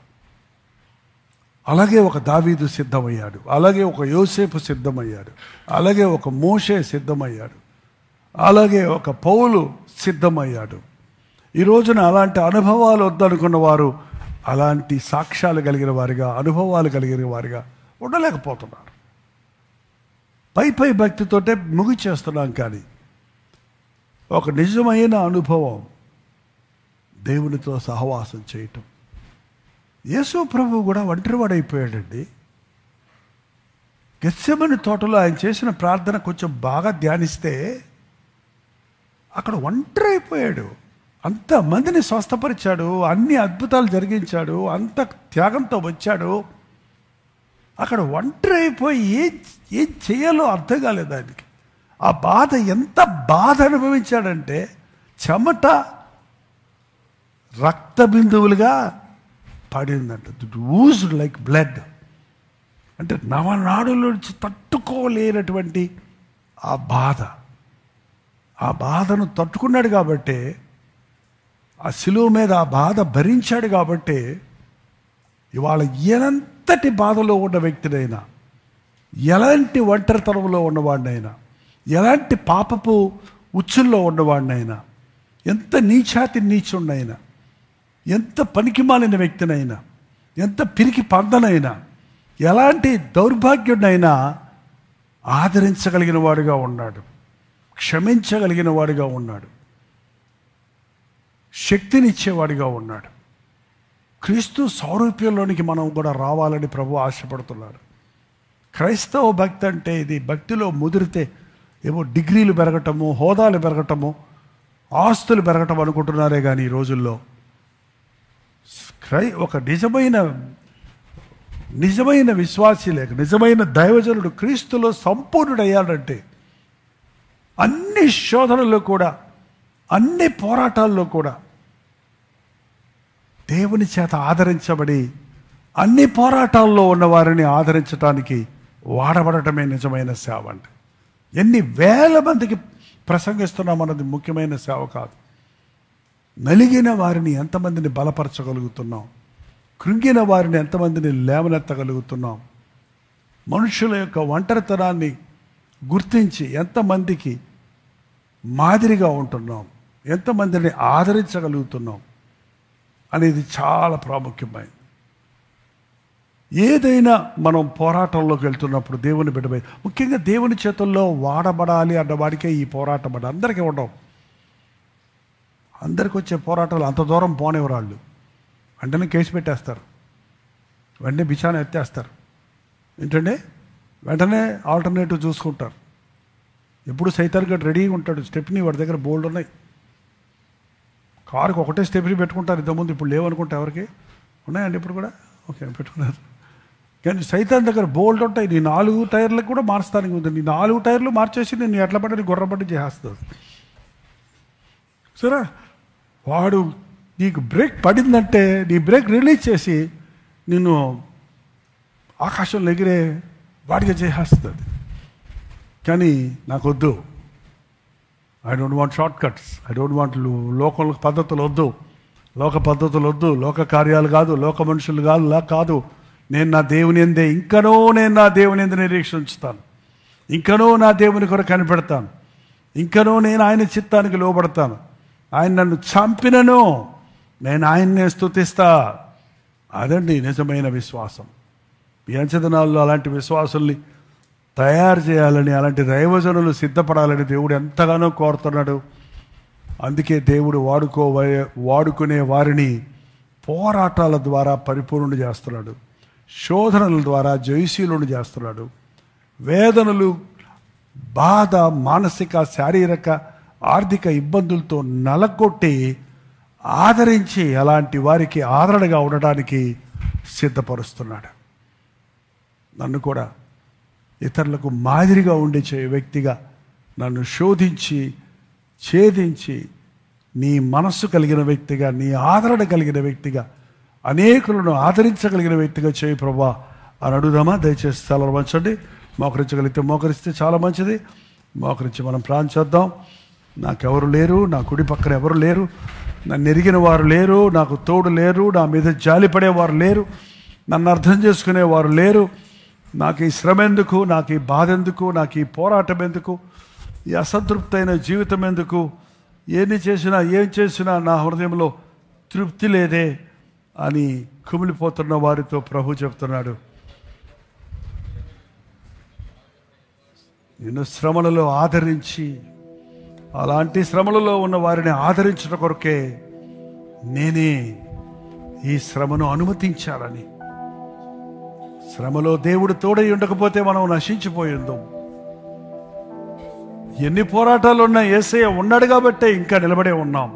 అలాగే ఒక దావీదు సిద్ధమయ్యాడు, అలాగే ఒక యోసేపు సిద్ధమయ్యాడు, అలాగే ఒక మోషే సిద్ధమయ్యాడు, అలాగే ఒక పౌలు సిద్ధమయ్యాడు. ఈ రోజున అలాంటి అనుభవాలు వద్దనుకున్న వారు అలాంటి సాక్ష్యాలు కలిగిన వారిగా, అనుభవాలు కలిగిన వారిగా ఉండలేకపోతున్నారు. పై భక్తితోటే ముగిచేస్తున్నాం, కానీ ఒక నిజమైన అనుభవం దేవునితో సహవాసం చేయటం. యేసు ప్రభు కూడా ఒంటరివాడైపోయాడండి. గెత్సెమని తోటలో ఆయన చేసిన ప్రార్థన కొంచెం బాగా ధ్యానిస్తే అక్కడ ఒంటరి అయిపోయాడు. అంతమందిని స్వస్థపరిచాడు, అన్ని అద్భుతాలు జరిగించాడు, అంత త్యాగంతో వచ్చాడు. అక్కడ ఒంటరి అయిపోయి ఏం చేయాలో అర్థం కాలేదు ఆయనకి. ఆ బాధ, ఎంత బాధ అనుభవించాడంటే చెమట రక్త బిందువులుగా పడిందంట. Ooze like blood. అంటే నవనాడుల నుంచి తట్టుకోలేనటువంటి ఆ బాధను తట్టుకున్నాడు కాబట్టి, ఆ శిలువ మీద ఆ బాధ భరించాడు కాబట్టి ఇవాళ ఎంతటి బాధలో ఉన్న వ్యక్తినైనా, ఎలాంటి ఒంటరితనంలో ఉన్నవాడినైనా, ఎలాంటి పాపపు ఉచ్చుల్లో ఉన్నవాడినైనా, ఎంత నీచున్నైనా, ఎంత పనికిమాలిన వ్యక్తినైనా, ఎంత పిరికి పందనైనా, ఎలాంటి దౌర్భాగ్యుడినైనా ఆదరించగలిగిన వాడుగా ఉన్నాడు, క్షమించగలిగిన వాడుగా ఉన్నాడు, శక్తినిచ్చేవాడిగా ఉన్నాడు. క్రీస్తు సారూప్యంలోనికి మనం కూడా రావాలని ప్రభు ఆశపడుతున్నాడు. క్రైస్తవ భక్తి అంటే ఇది. భక్తిలో ముదిరితే ఏవో డిగ్రీలు పెరగటము, హోదాలు పెరగటము, ఆస్తులు పెరగటం అనుకుంటున్నారే కానీ ఈ రోజుల్లో ఒక నిజమైన విశ్వాసి లేక నిజమైన దైవజనుడు క్రీస్తులో సంపూర్ణుడయ్యాడంటే అన్ని శోధనల్లో కూడా, అన్ని పోరాటాల్లో కూడా దేవుని చేత ఆదరించబడి అన్ని పోరాటాల్లో ఉన్న వారిని ఆదరించడానికి వాడబడటమే నిజమైన సేవ. అంటే ఎన్ని వేల మందికి ప్రసంగిస్తున్నాం అన్నది ముఖ్యమైన సేవ కాదు. నలిగిన వారిని ఎంతమందిని బలపరచగలుగుతున్నాం, కృంగిన వారిని ఎంతమందిని లేవనెత్తగలుగుతున్నాం, మనుషుల యొక్క ఒంటరితనాన్ని గుర్తించి ఎంతమందికి మాదిరిగా ఉంటున్నాం, ఎంతమందిని ఆదరించగలుగుతున్నాం అనేది చాలా ప్రాముఖ్యమైనది. ఏదైనా మనం పోరాటంలోకి వెళ్తున్నప్పుడు దేవుని బిడ్డపై, ముఖ్యంగా దేవుని చేతుల్లో వాడబడాలి అన్నవాడికే ఈ పోరాటం. అంటే అందరికీ ఉండవు. అందరికి వచ్చే పోరాటాలు అంత దూరం పోనేవరాళ్ళు వెంటనే కేసు పెట్టేస్తారు, వెంటనే బిచాన ఎత్తేస్తారు. ఏంటంటే వెంటనే ఆల్టర్నేటివ్ చూసుకుంటారు. ఎప్పుడు సైతాన్ గడ్ రెడీగా ఉంటాడు. స్టెప్ని వాడి దగ్గర బోల్డ్ ఉన్నాయి. కారుకి ఒకటే స్టెప్ని పెట్టుకుంటారు ఇంతకుముందు, ఇప్పుడు లేవనుకుంటే ఎవరికి ఉన్నాయండి ఇప్పుడు కూడా? ఓకే, పెట్టుకున్నారు. కానీ సైతాన్ దగ్గర బోల్డ్ ఉంటాయి. నీ 4 టైర్లకు కూడా మార్చడానికి ఉంది. నీ 4 టైర్లు మార్చేసి నేను ఎట్ల పడి గుర్రపడి చేస్తుంది. సరే, వాడు నీకు బ్రేక్ పడిందంటే నీ బ్రేక్ రిలీజ్ చేసి నిన్ను ఆకాశంలో ఎగిరే వాడిగా చేసేస్తుంది. కానీ నాకు వద్దు. I don't want short cuts. I don't want లోక పద్ధతులు వద్దు, లోక పద్ధతులు వద్దు, లోక కార్యాలు కాదు, లోక మనుషులు కాదు. నేను నా దేవుని ఎందే, ఇంకనో నేను నా దేవుని ఎందు నిరీక్ష ఉంచుతాను, ఇంకనో నా దేవుని కొరకు కనిపెడతాను, ఇంకనో నేను ఆయన చిత్తానికి లోబడతాను. ఆయన నన్ను చంపినను నేను ఆయన్నే స్తుతిస్తా. అదండి నిజమైన విశ్వాసం. ఈ అంచెదనాల్లో అలాంటి విశ్వాసుల్ని తయారు చేయాలని, అలాంటి దైవజనులు సిద్ధపడాలని దేవుడు ఎంతగానో కోరుతున్నాడు. అందుకే దేవుడు వాడుకునే వారిని పోరాటాల ద్వారా పరిపూర్ణుడు చేస్తున్నాడు, శోధనల ద్వారా జయశీలుని చేస్తున్నాడు. వేదనలు, బాధ, మానసిక, శారీరక, ఆర్థిక ఇబ్బందులతో నలగొట్టి ఆదరించి అలాంటి వారికి ఆదరణగా ఉండడానికి సిద్ధపరుస్తున్నాడు. నన్ను కూడా ఇతరులకు మాదిరిగా ఉండే వ్యక్తిగా, నన్ను శోధించి ఛేదించి నీ మనస్సు కలిగిన వ్యక్తిగా, నీ ఆదరణ కలిగిన వ్యక్తిగా, అనేకులను ఆదరించగలిగిన వ్యక్తిగా చేయి ప్రభా అని అడుగుదామా? దయచేసి తలలు వంచండి. మోకరించగలిగితే మోకరిస్తే చాలా మంచిది. మోకరించి మనం ప్రార్థన చేద్దాం. నాకెవరు లేరు, నా కుడి పక్కన ఎవరు లేరు, నన్ను ఎరిగిన వారు లేరు, నాకు తోడు లేరు, నా మీద జాలిపడేవారు లేరు, నన్ను అర్థం చేసుకునేవారు లేరు. నాకు ఈ శ్రమ ఎందుకు, నాకు ఈ బాధ ఎందుకు, నాకు ఈ పోరాటం ఎందుకు, ఈ అసంతృప్తైన జీవితం ఎందుకు, ఏం చేసినా నా హృదయంలో తృప్తి లేదే అని కుమిలిపోతున్న వారితో ప్రభు చెప్తున్నాడు, నిన్ను శ్రమలలో ఆదరించి, అలాంటి శ్రమలలో ఉన్న వారిని ఆదరించడం కొరకే నేనే ఈ శ్రమను అనుమతించాలని. శ్రమలో దేవుడు తోడై ఉండకపోతే మనం నశించిపోయిందాం. ఎన్ని పోరాటాలు ఉన్నా యేసయ్య ఉన్నాడు కాబట్టే ఇంకా నిలబడే ఉన్నాం.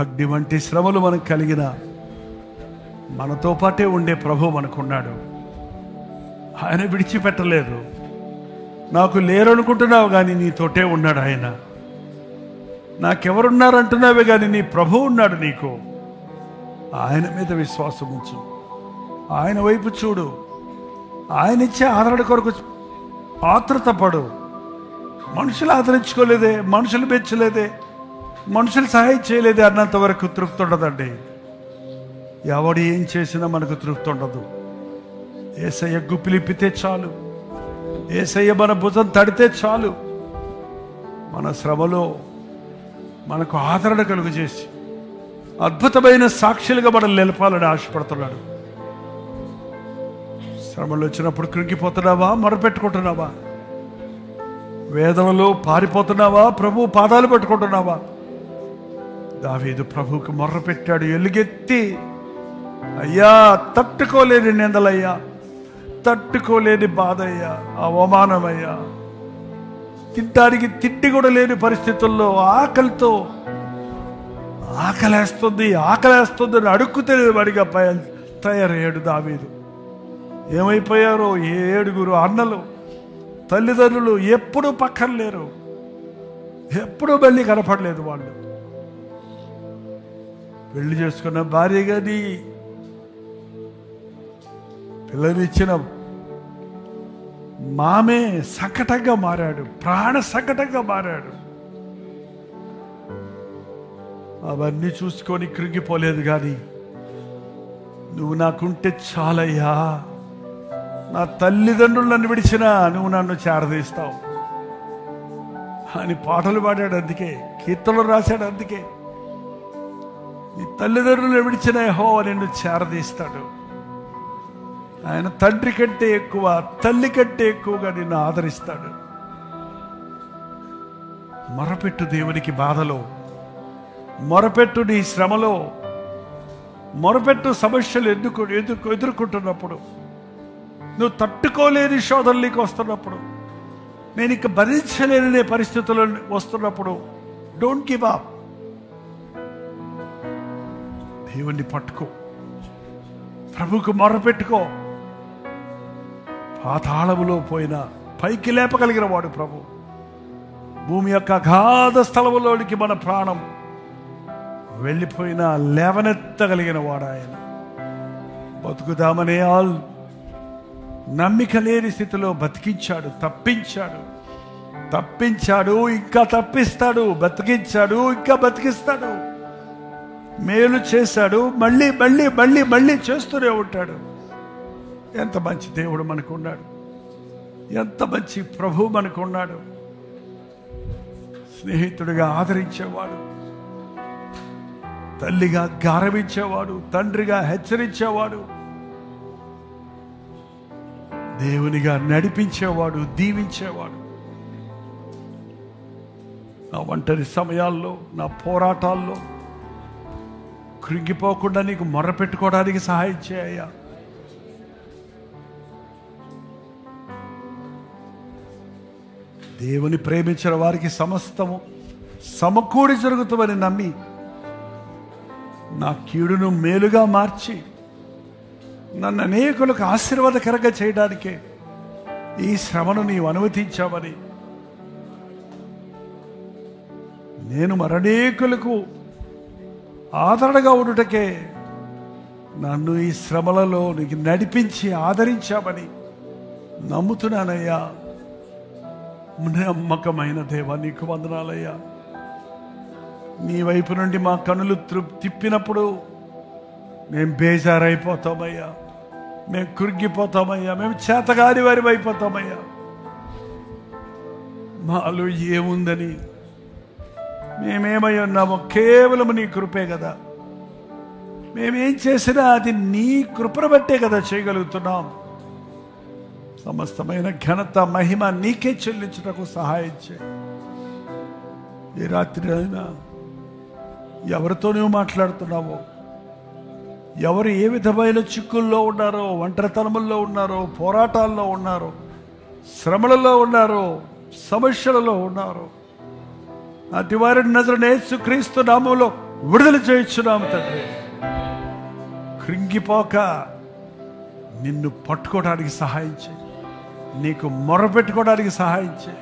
అగ్ని వంటి శ్రమలు మనకు కలిగిన మనతో పాటే ఉండే ప్రభు మనకున్నాడు. ఆయన విడిచిపెట్టలేదు. నాకు లేరనుకుంటున్నావు కానీ నీతోటే ఉన్నాడు ఆయన. నాకెవరున్నారంటున్నావే కానీ నీ ప్రభువు ఉన్నాడు నీకు. ఆయన మీద విశ్వాసం ఉంచు, ఆయన వైపు చూడు, ఆయన ఇచ్చే ఆదరణ కొరకు ఆతృత పడు. మనుషులు ఆదరించుకోలేదే, మనుషులు మెచ్చలేదే, మనుషులు సహాయం చేయలేదే అన్నంత వరకు తృప్తి ఉండదండి. ఎవడు ఏం చేసినా మనకు తృప్తి ఉండదు. యేసయ్య గుప్పిలిప్పితే చాలు, యేసయ్య మన భుజం తడితే చాలు. మన శ్రమలో మనకు ఆదరణ కలుగు చేసి అద్భుతమైన సాక్షులుగా మనం నిలపాలని ఆశపడుతున్నాడు. శ్రమలు వచ్చినప్పుడు కృంగిపోతున్నావా, మొరపెట్టుకుంటున్నావా? వేదనలో పారిపోతున్నావా, ప్రభు పాదాలు పెట్టుకుంటున్నావా? దావీదు ప్రభువుకు మొర్ర పెట్టాడు, ఎలుగెత్తి, అయ్యా తట్టుకోలేని నిందలయ్యా, తట్టుకోలేని బాధ అయ్యా, అవమానమయ్యా, తింటానికి తిండి కూడా లేని పరిస్థితుల్లో ఆకలితో ఆకలేస్తుంది అని అడుక్కుతేనే వాడిగా తయారయ్యాడు దావీదు. ఏమైపోయారో 7 అన్నలు, తల్లిదండ్రులు ఎప్పుడూ పక్కన లేరు, ఎప్పుడూ మళ్ళీ కనపడలేదు. వాళ్ళు పెళ్లి చేసుకున్న భార్య కానీ, పిల్లనిచ్చిన మామే సంకటంగా మారాడు, ప్రాణ సంకటంగా మారాడు. అవన్నీ చూసుకొని కృంగిపోలేదు. కానీ నువ్వు నాకుంటే చాలయ్యా, నా తల్లిదండ్రులు నన్ను విడిచినా నువ్వు నన్ను చేరదీస్తావు అని పాటలు పాడాడు. అందుకే కీర్తనలు రాశాడు. అందుకే నీ తల్లిదండ్రులు విడిచిన యెహోవా నిన్ను చేరదీస్తాడు. ఆయన తండ్రి కంటే ఎక్కువ, తల్లి కంటే ఎక్కువగా నిన్ను ఆదరిస్తాడు. మొరపెట్టు దేవునికి బాధలో, మొరపెట్టు నీ శ్రమలో, మొరపెట్టు సమస్యలు ఎదుర్కొంటున్నప్పుడు, నువ్వు తట్టుకోలేని శోధనలోకి వస్తున్నప్పుడు, నేను ఇక భరించలేని పరిస్థితులు వస్తున్నప్పుడు, డోంట్ గివ్ అప్. దేవుణ్ణి పట్టుకో, ప్రభువుకు మొరపెట్టుకో. పాతాళములో పోయినా పైకి లేపగలిగిన వాడు ప్రభు. భూమి యొక్క అగాధ స్థలములోనికి మన ప్రాణం వెళ్ళిపోయినా లేవనెత్తగలిగిన వాడు ఆయన. బతుకుదామనే నమ్మిక లేని స్థితిలో బతికించాడు, తప్పించాడు, ఇంకా తప్పిస్తాడు, బతికించాడు, ఇంకా బతికిస్తాడు. మేలు చేశాడు, మళ్ళీ మళ్ళీ మళ్ళీ మళ్ళీ చేస్తూనే ఉంటాడు. ఎంత మంచి దేవుడు మనకున్నాడు, ఎంత మంచి ప్రభు మనకున్నాడు. స్నేహితుడిగా ఆదరించేవాడు, తల్లిగా గారవించేవాడు, తండ్రిగా హెచ్చరించేవాడు, దేవునిగా నడిపించేవాడు, దీవించేవాడు. నా ఒంటరి సమయాల్లో, నా పోరాటాల్లో కృంగిపోకుండా నీకు మొర్ర పెట్టుకోవడానికి సహాయం చేయ్యా. దేవుని ప్రేమించిన వారికి సమస్తము సమకూడి జరుగుతుందని నమ్మి నా కీడును మేలుగా మార్చి నన్ను అనేకులకు ఆశీర్వాదకరంగా చేయడానికే ఈ శ్రమను నీవు అనుమతించావని, నేను మరనేకులకు ఆదరణగా ఉండుటకే నన్ను ఈ శ్రమలలో నీకు నడిపించి ఆదరించామని నమ్ముతున్నానయ్యా. నమ్మకమైన దేవా, నీకు వందనాలయ్యా. నీ వైపు నుండి మా కనులు తిప్పినప్పుడు మేము బేజారైపోతామయ్యా, మేము కృంగిపోతామయ్యా, మేము చేతగాని వారి అయిపోతామయ్యా. మాలో ఏముందని, మేమేమై ఉన్నామో కేవలం నీ కృపే కదా. మేమేం చేసినా అది నీ కృపను బట్టే కదా చేయగలుగుతున్నాం. సమస్తమైన ఘనత మహిమ నీకే చెల్లించుటకు సహాయం చేయి. ఈ రాత్రి అయినా ఎవరితో నువ్వు మాట్లాడుతున్నావో, ఎవరు ఏ విధమైన చిక్కుల్లో ఉన్నారో, ఒంటరితనముల్లో ఉన్నారో, పోరాటాల్లో ఉన్నారో, శ్రమలలో ఉన్నారో, సమస్యలలో ఉన్నారో, అతి వారిని నజరేయుడైన యేసుక్రీస్తు నామములో విడుదల చేయించున్నాము తండ్రి. కృంగిపోక నిన్ను పట్టుకోవడానికి సహాయం చేయి, నీకు మొరపెట్టుకోవడానికి సహాయం చేయి.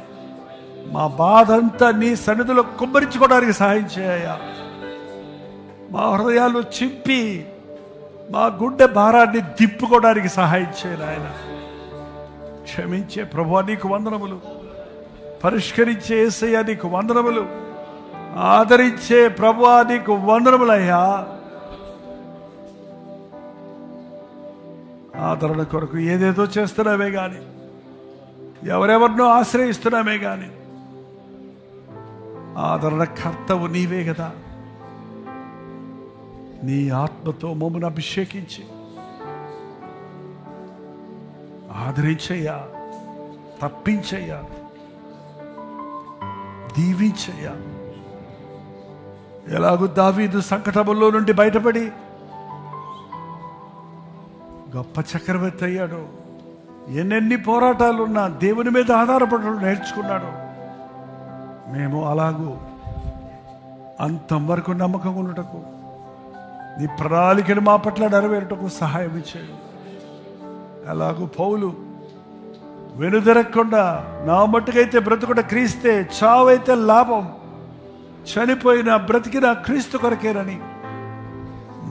మా బాధ అంతా నీ సన్నిధిలో కుమ్మరించుకోవడానికి సహాయం చేయ. మా హృదయాలు చింపి మా గుండె భారాన్ని దిప్పుకోవడానికి సహాయం చేయ ఆయన. క్షమించే ప్రభువా నీకు వందనములు, పరిష్కరించే యేసయ్యా నీకు వందనములు, ఆదరించే ప్రభువా నీకు వందనములయ్యా. ఆదరణ కొరకు ఏదేదో చేస్తున్నామే గాని, ఎవరెవరినో ఆశ్రయిస్తున్నామే గాని, ఆదరణ కర్తవు నీవే కదా. నీ ఆత్మతో మమ్మల్ని అభిషేకించి ఆదరించయ్యా, తప్పించయ్యా, దీవించయ్యా. ఎలాగూ దావీదు సంకటములో నుండి బయటపడి గొప్ప చక్రవర్తి అయ్యాడు. ఎన్నెన్ని పోరాటాలున్నా దేవుని మీద ఆధారపడడం నేర్చుకున్నాడు. మేము అలాగూ అంతం వరకు నమ్మకం ఉండటకు, నీ ప్రణాళికను మా పట్ల నెరవేరుటకు సహాయం ఇచ్చాడు. అలాగూ పౌలు వెనుదిరగకుండా నా మట్టుకైతే బ్రతుకుట క్రీస్తే, చావైతే లాభం, చనిపోయిన బ్రతికిన క్రీస్తు కొరకేనని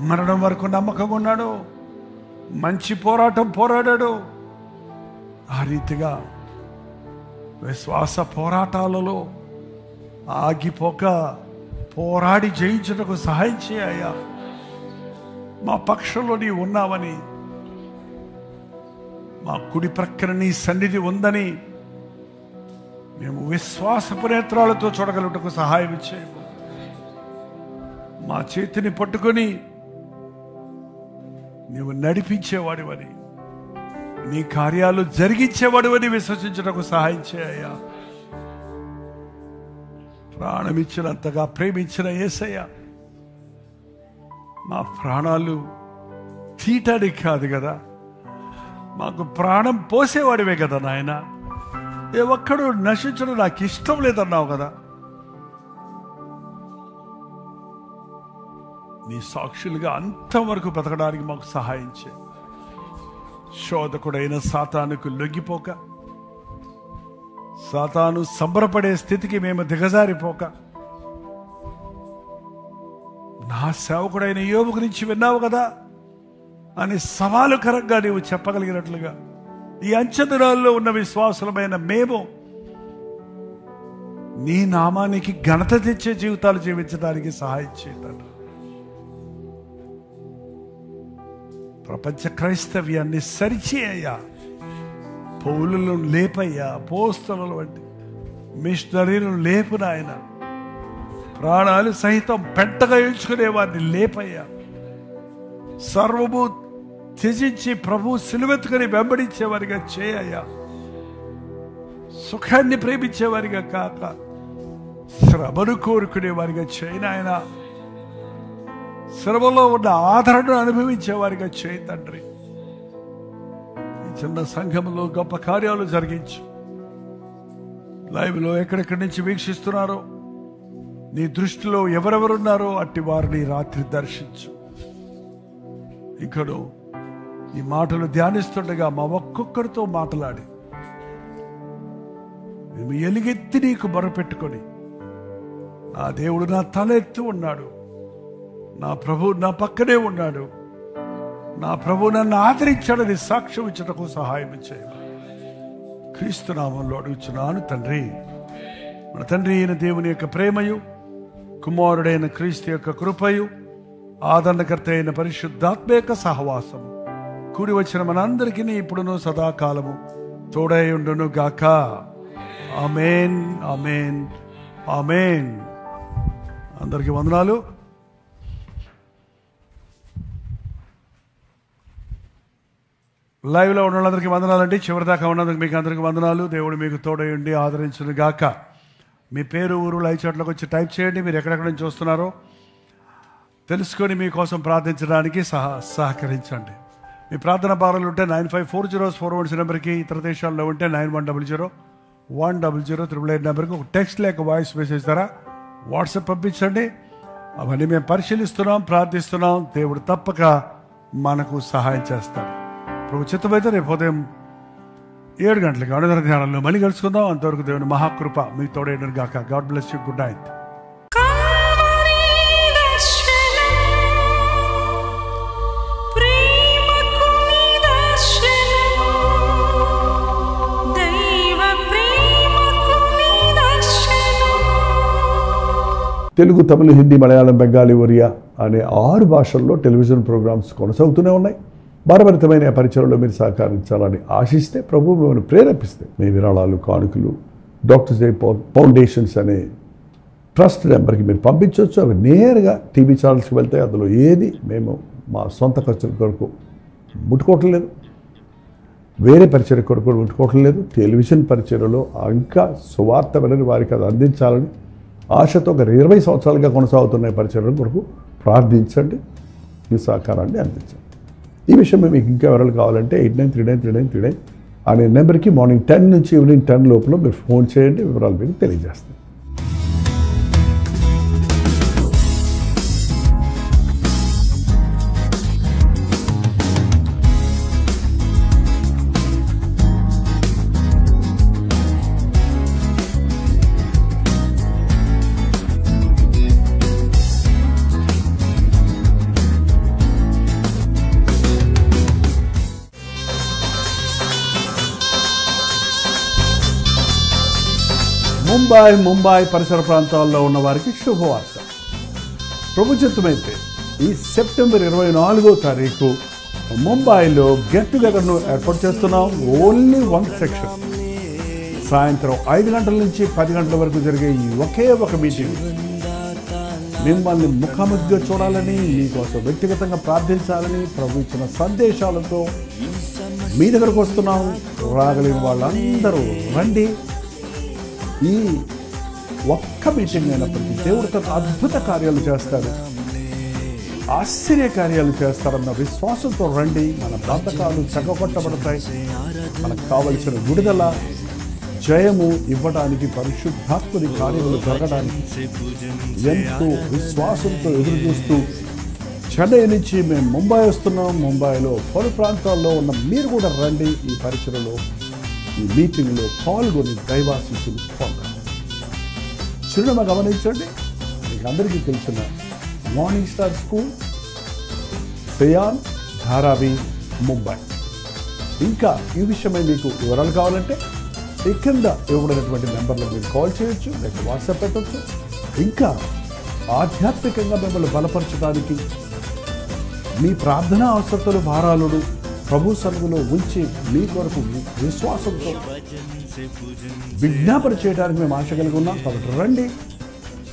మరణం వరకు నమ్మకంగా ఉన్నాడు. మంచి పోరాటం పోరాడాడు. ఆ రీతిగా విశ్వాస పోరాటాలలో ఆగిపోక పోరాడి జయించుటకు సహాయం చేయ. మా పక్షంలో నీ ఉన్నావని, మా కుడి ప్రక్కన నీ సన్నిధి ఉందని మేము విశ్వాసపు నేత్రాలతో చూడగలుగుటకు సహాయం ఇచ్చేయము. మా చేతిని పట్టుకొని నీవు నడిపించేవాడివని, నీ కార్యాలు జరిగించేవాడివని విశ్వసించటకు సహాయం చేయ. ప్రాణమిచ్చినంతగా ప్రేమించిన యేసయ్య, మా ప్రాణాలు తీయటానికి కాదు కదా, మాకు ప్రాణం పోసేవాడివే కదా నాయన. ఏ ఒక్కడు నశించడం నాకు ఇష్టం లేదన్నావు కదా. నీ సాక్షులుగా అంతవరకు బ్రతకడానికి మాకు సహాయం చేయి. శోధకుడైన సాతానుకు లొంగిపోక, సాతాను సంబరపడే స్థితికి మేము దిగజారిపోక, నా సేవకుడైన యోబు గురించి విన్నావు కదా అని సవాలుకరంగా నీవు చెప్పగలిగినట్లుగా ఈ అంచెదినాల్లో ఉన్న విశ్వాసులమైన మేము నీ నామానికి ఘనత తెచ్చే జీవితాలు జీవించడానికి సహాయం చేయండి. ప్రపంచ క్రైస్తవ్యాన్ని సరిచేయ్యా. పౌలులను లేపయ్యా, అపోస్తలుల వంటి మిషనరీలను లేపు నాయన. ప్రాణాలు సహితం పెంటగా ఎంచుకునే వారిని లేపయ్యా. సర్వము త్యజించి ప్రభు సిలువెత్తుకొని వెంబడించేవారిగా చేయయ్యా. సుఖాన్ని ప్రేమించేవారిగా కాక శ్రమను కోరుకునేవారిగా చేయనాయన. శ్రమలో ఉన్న ఆదరణను అనుభవించేవారిగా చేయి తండ్రి. ఈ చిన్న సంఘంలో గొప్ప కార్యాలు జరిగించు. లైవ్లో ఎక్కడెక్కడి నుంచి వీక్షిస్తున్నారో, నీ దృష్టిలో ఎవరెవరున్నారో అట్టి వారిని రాత్రి దర్శించు. ఇక్కడ ఈ మాటలు ధ్యానిస్తుండగా మా ఒక్కొక్కరితో మాట్లాడి మేము ఎలుగెత్తి నీకు మొరపెట్టుకొని, నా దేవుడు నా తల ఎత్తు ఉన్నాడు, నా ప్రభు నా పక్కనే ఉన్నాడు, నా ప్రభు నన్ను ఆదరించాడని సాక్ష్యం ఇచ్చటకు సహాయం చేయాలి. క్రీస్తు నామంలో అడుగుచున్నాను తండ్రి. మన తండ్రి అయిన దేవుని యొక్క ప్రేమయు, కుమారుడైన క్రీస్తు యొక్క కృపయు, ఆదరణకర్త అయిన పరిశుద్ధాత్మ యొక్క సహవాసము కూడి వచ్చిన మనందరికీ ఇప్పుడును సదాకాలము తోడై ఉండును గాక. ఆమేన్, ఆమేన్, ఆమేన్. అందరికీ వందనాలు. లైవ్లో ఉన్న వాళ్ళందరికీ వందనాలండి. చివరిదాకా ఉన్నందుకు మీకు అందరికీ వందనాలు. దేవుడు మీకు తోడై ఉండి ఆదరించును గాక. మీ పేరు, ఊరు లైవ్ చాట్లోకి వచ్చి టైప్ చేయండి. మీరు ఎక్కడెక్కడ నుంచి చూస్తున్నారో తెలుసుకొని మీకోసం ప్రార్థించడానికి సహకరించండి. మీ ప్రార్థన భారాలు ఉంటే 954041 నెంబర్కి, ఇతర దేశాల్లో ఉంటే 91001008 నెంబర్కి ఒక టెక్స్ట్ లేక వాయిస్ మెసేజ్ ద్వారా వాట్సాప్ పంపించండి. అవన్నీ మేము పరిశీలిస్తున్నాం, ప్రార్థిస్తున్నాం. దేవుడు తప్పక మనకు సహాయం చేస్తాడు. ప్రభు చిత్తమైతే రేపు ఉదయం 7 గంటలకి అనుదిన ధ్యానంలో మళ్ళీ కలుసుకుందాం. అంతవరకు దేవుని మహాకృప మీకు తోడైనను గాక. God bless you. Good night. Telugu, Tamil, Hindi, Malayalam, Bengali, Oriya అనే 6 భాషల్లో టెలివిజన్ ప్రోగ్రామ్స్ కొనసాగుతూనే ఉన్నాయి. భారభరితమైన పరిచయంలో మీరు సహకరించాలని ఆశిస్తే, ప్రభు మిమ్మల్ని ప్రేరేపిస్తే మీ విరాళాలు, కానుకలు డాక్టర్స్ డే ఫౌండేషన్స్ అనే ట్రస్ట్ నెంబర్కి మీరు పంపించవచ్చు. అవి నేరుగా టీవీ ఛానల్స్కి వెళ్తాయి. అందులో ఏది మేము మా సొంత ఖర్చుల కొరకు ముట్టుకోవటం లేదు, వేరే పరిచయ కొరకు ముట్టుకోవటం లేదు. టెలివిజన్ పరిచయలో ఇంకా సువార్త వినని వారికి అది అందించాలని ఆశతో ఒక 20 సంవత్సరాలుగా కొనసాగుతున్న పరిచయం కొరకు ప్రార్థించండి, మీ సహకారాన్ని అందించండి. ఈ విషయం మీకు ఇంకా వివరాలు కావాలంటే 89393939 అనే నెంబర్కి మార్నింగ్ 10 నుంచి ఈవినింగ్ 10 లోపల మీరు ఫోన్ చేయండి, వివరాలు మీకు తెలియజేస్తాం. ముంబై పరిసర ప్రాంతాల్లో ఉన్న వారికి శుభవార్త. ప్రభు చిత్తమైతే ఈ సెప్టెంబర్ 24వ తారీఖు ముంబైలో గెట్ టుగెదర్ను ఏర్పాటు చేస్తున్నాం. Only 1 section. సాయంత్రం 5 గంటల నుంచి 10 గంటల వరకు జరిగే ఈ ఒకే ఒక మీటింగ్ మిమ్మల్ని ముఖాముఖిగా చూడాలని, మీకోసం వ్యక్తిగతంగా ప్రార్థించాలని ప్రభు ఇచ్చిన సందేశాలతో మీ దగ్గరకు వస్తున్నాం. రాగలిగిన వాళ్ళందరూ రండి. ఈ ఒక్క మీటింగ్ అయినప్పటికీ దేవుడు తన అద్భుత కార్యాలు చేస్తాడు, ఆశ్చర్య కార్యాలు చేస్తారన్న విశ్వాసంతో రండి. మన బంధకాలు చెగగొట్టబడతాయి. మనకు కావలసిన విడుదల, జయము ఇవ్వడానికి, పరిశుద్ధాత్మని కార్యములు జరగడానికి ఎంతో విశ్వాసంతో ఎదురు చూస్తూ చెన్నై నుంచి మేము ముంబై వస్తున్నాం. ముంబైలో పలు ప్రాంతాల్లో ఉన్న మీరు కూడా రండి. ఈ పరిచయలో, ఈ మీటింగ్లో పాల్గొని దైవాశీస్సులు పొందాలి. చిరునామా గమనించండి. మీకు అందరికీ తెలిసిన morning star school, cyan, Dharavi, Mumbai. ఇంకా ఈ విషయమై మీకు వివరాలు కావాలంటే ఈ కింద ఇవ్వబడినటువంటి నెంబర్లో మీరు కాల్ చేయొచ్చు, లేక వాట్సాప్ పెట్టవచ్చు. ఇంకా ఆధ్యాత్మికంగా మిమ్మల్ని బలపరచడానికి మీ ప్రార్థనా అవసరతలు, భారాలను ప్రభు సన్నిధిలో ఉంచి మీ కొరకు విశ్వాసంతో విజ్ఞాపన చేయడానికి మేము ఆశ కలిగి ఉన్నాం. కాబట్టి రండి.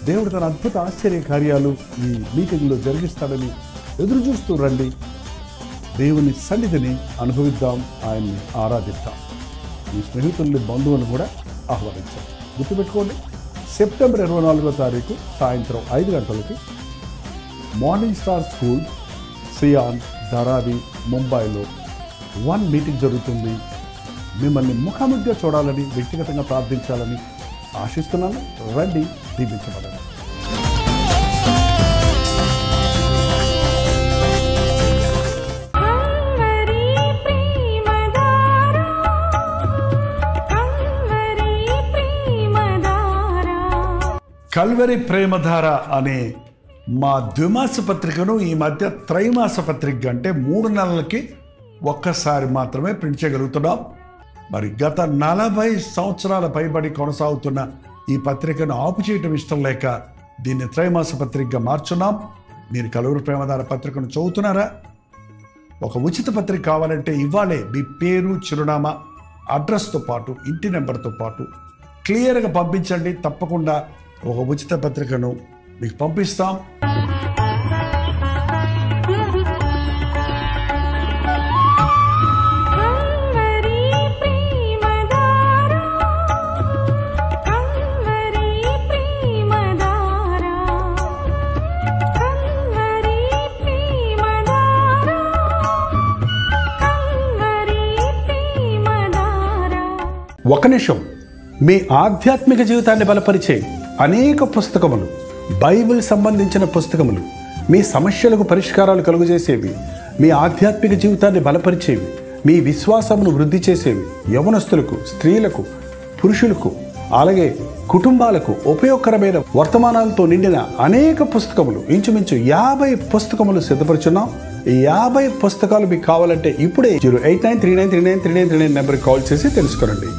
దేవుడు తన అద్భుత ఆశ్చర్య కార్యాలు ఈ మీటింగ్లో జరిగిస్తాడని ఎదురు చూస్తూ రండి. దేవుని సన్నిధిని అనుభవిద్దాం, ఆయన్ని ఆరాధిద్దాం. మీ స్నేహితుల్ని, బంధువులను కూడా ఆహ్వానించాం. గుర్తుపెట్టుకోండి, సెప్టెంబర్ 24వ తారీఖు సాయంత్రం 5 గంటలకి morning star school, cyan, Dharavi, ముంబైలో 1 మీటింగ్ జరుగుతుంది. మిమ్మల్ని ముఖాముఖిగా చూడాలని, వ్యక్తిగతంగా ప్రార్థించాలని ఆశిస్తున్నాను. రండి, దీవించబడండి. కల్వరి ప్రేమధార అనే మా ద్విమాస పత్రికను ఈ మధ్య త్రైమాస పత్రిక అంటే 3 నెలలకి ఒక్కసారి మాత్రమే ప్రింట్ చేయగలుగుతున్నాం. మరి గత 40 సంవత్సరాల పైబడి కొనసాగుతున్న ఈ పత్రికను ఆపు చేయటం ఇష్టం లేక దీన్ని త్రైమాస పత్రికగా మార్చున్నాం. మీరు కల్వరి ప్రేమధార పత్రికను చదువుతున్నారా? ఒక ఉచిత పత్రిక కావాలంటే ఇవ్వాలే మీ పేరు, చిరునామా, అడ్రస్తో పాటు ఇంటి నెంబర్తో పాటు క్లియర్గా పంపించండి. తప్పకుండా ఒక ఉచిత పత్రికను మీకు పంపిస్తాం. ఒక నిమిషం. మీ ఆధ్యాత్మిక జీవితాన్ని బలపరిచే అనేక పుస్తకములు, బైబిల్ సంబంధించిన పుస్తకములు, మీ సమస్యలకు పరిష్కారాలు కలుగజేసేవి, మీ ఆధ్యాత్మిక జీవితాన్ని బలపరిచేవి, మీ విశ్వాసమును వృద్ధి చేసేవి, యవనస్తులకు, స్త్రీలకు, పురుషులకు, అలాగే కుటుంబాలకు ఉపయోగకరమైన వర్తమానాలతో నిండిన అనేక పుస్తకములు, ఇంచుమించు 50 పుస్తకములు సిద్ధపరుచున్నాం. ఈ 50 పుస్తకాలు మీకు కావాలంటే ఇప్పుడే 08939393939 నెంబర్కి కాల్ చేసి తెలుసుకోండి.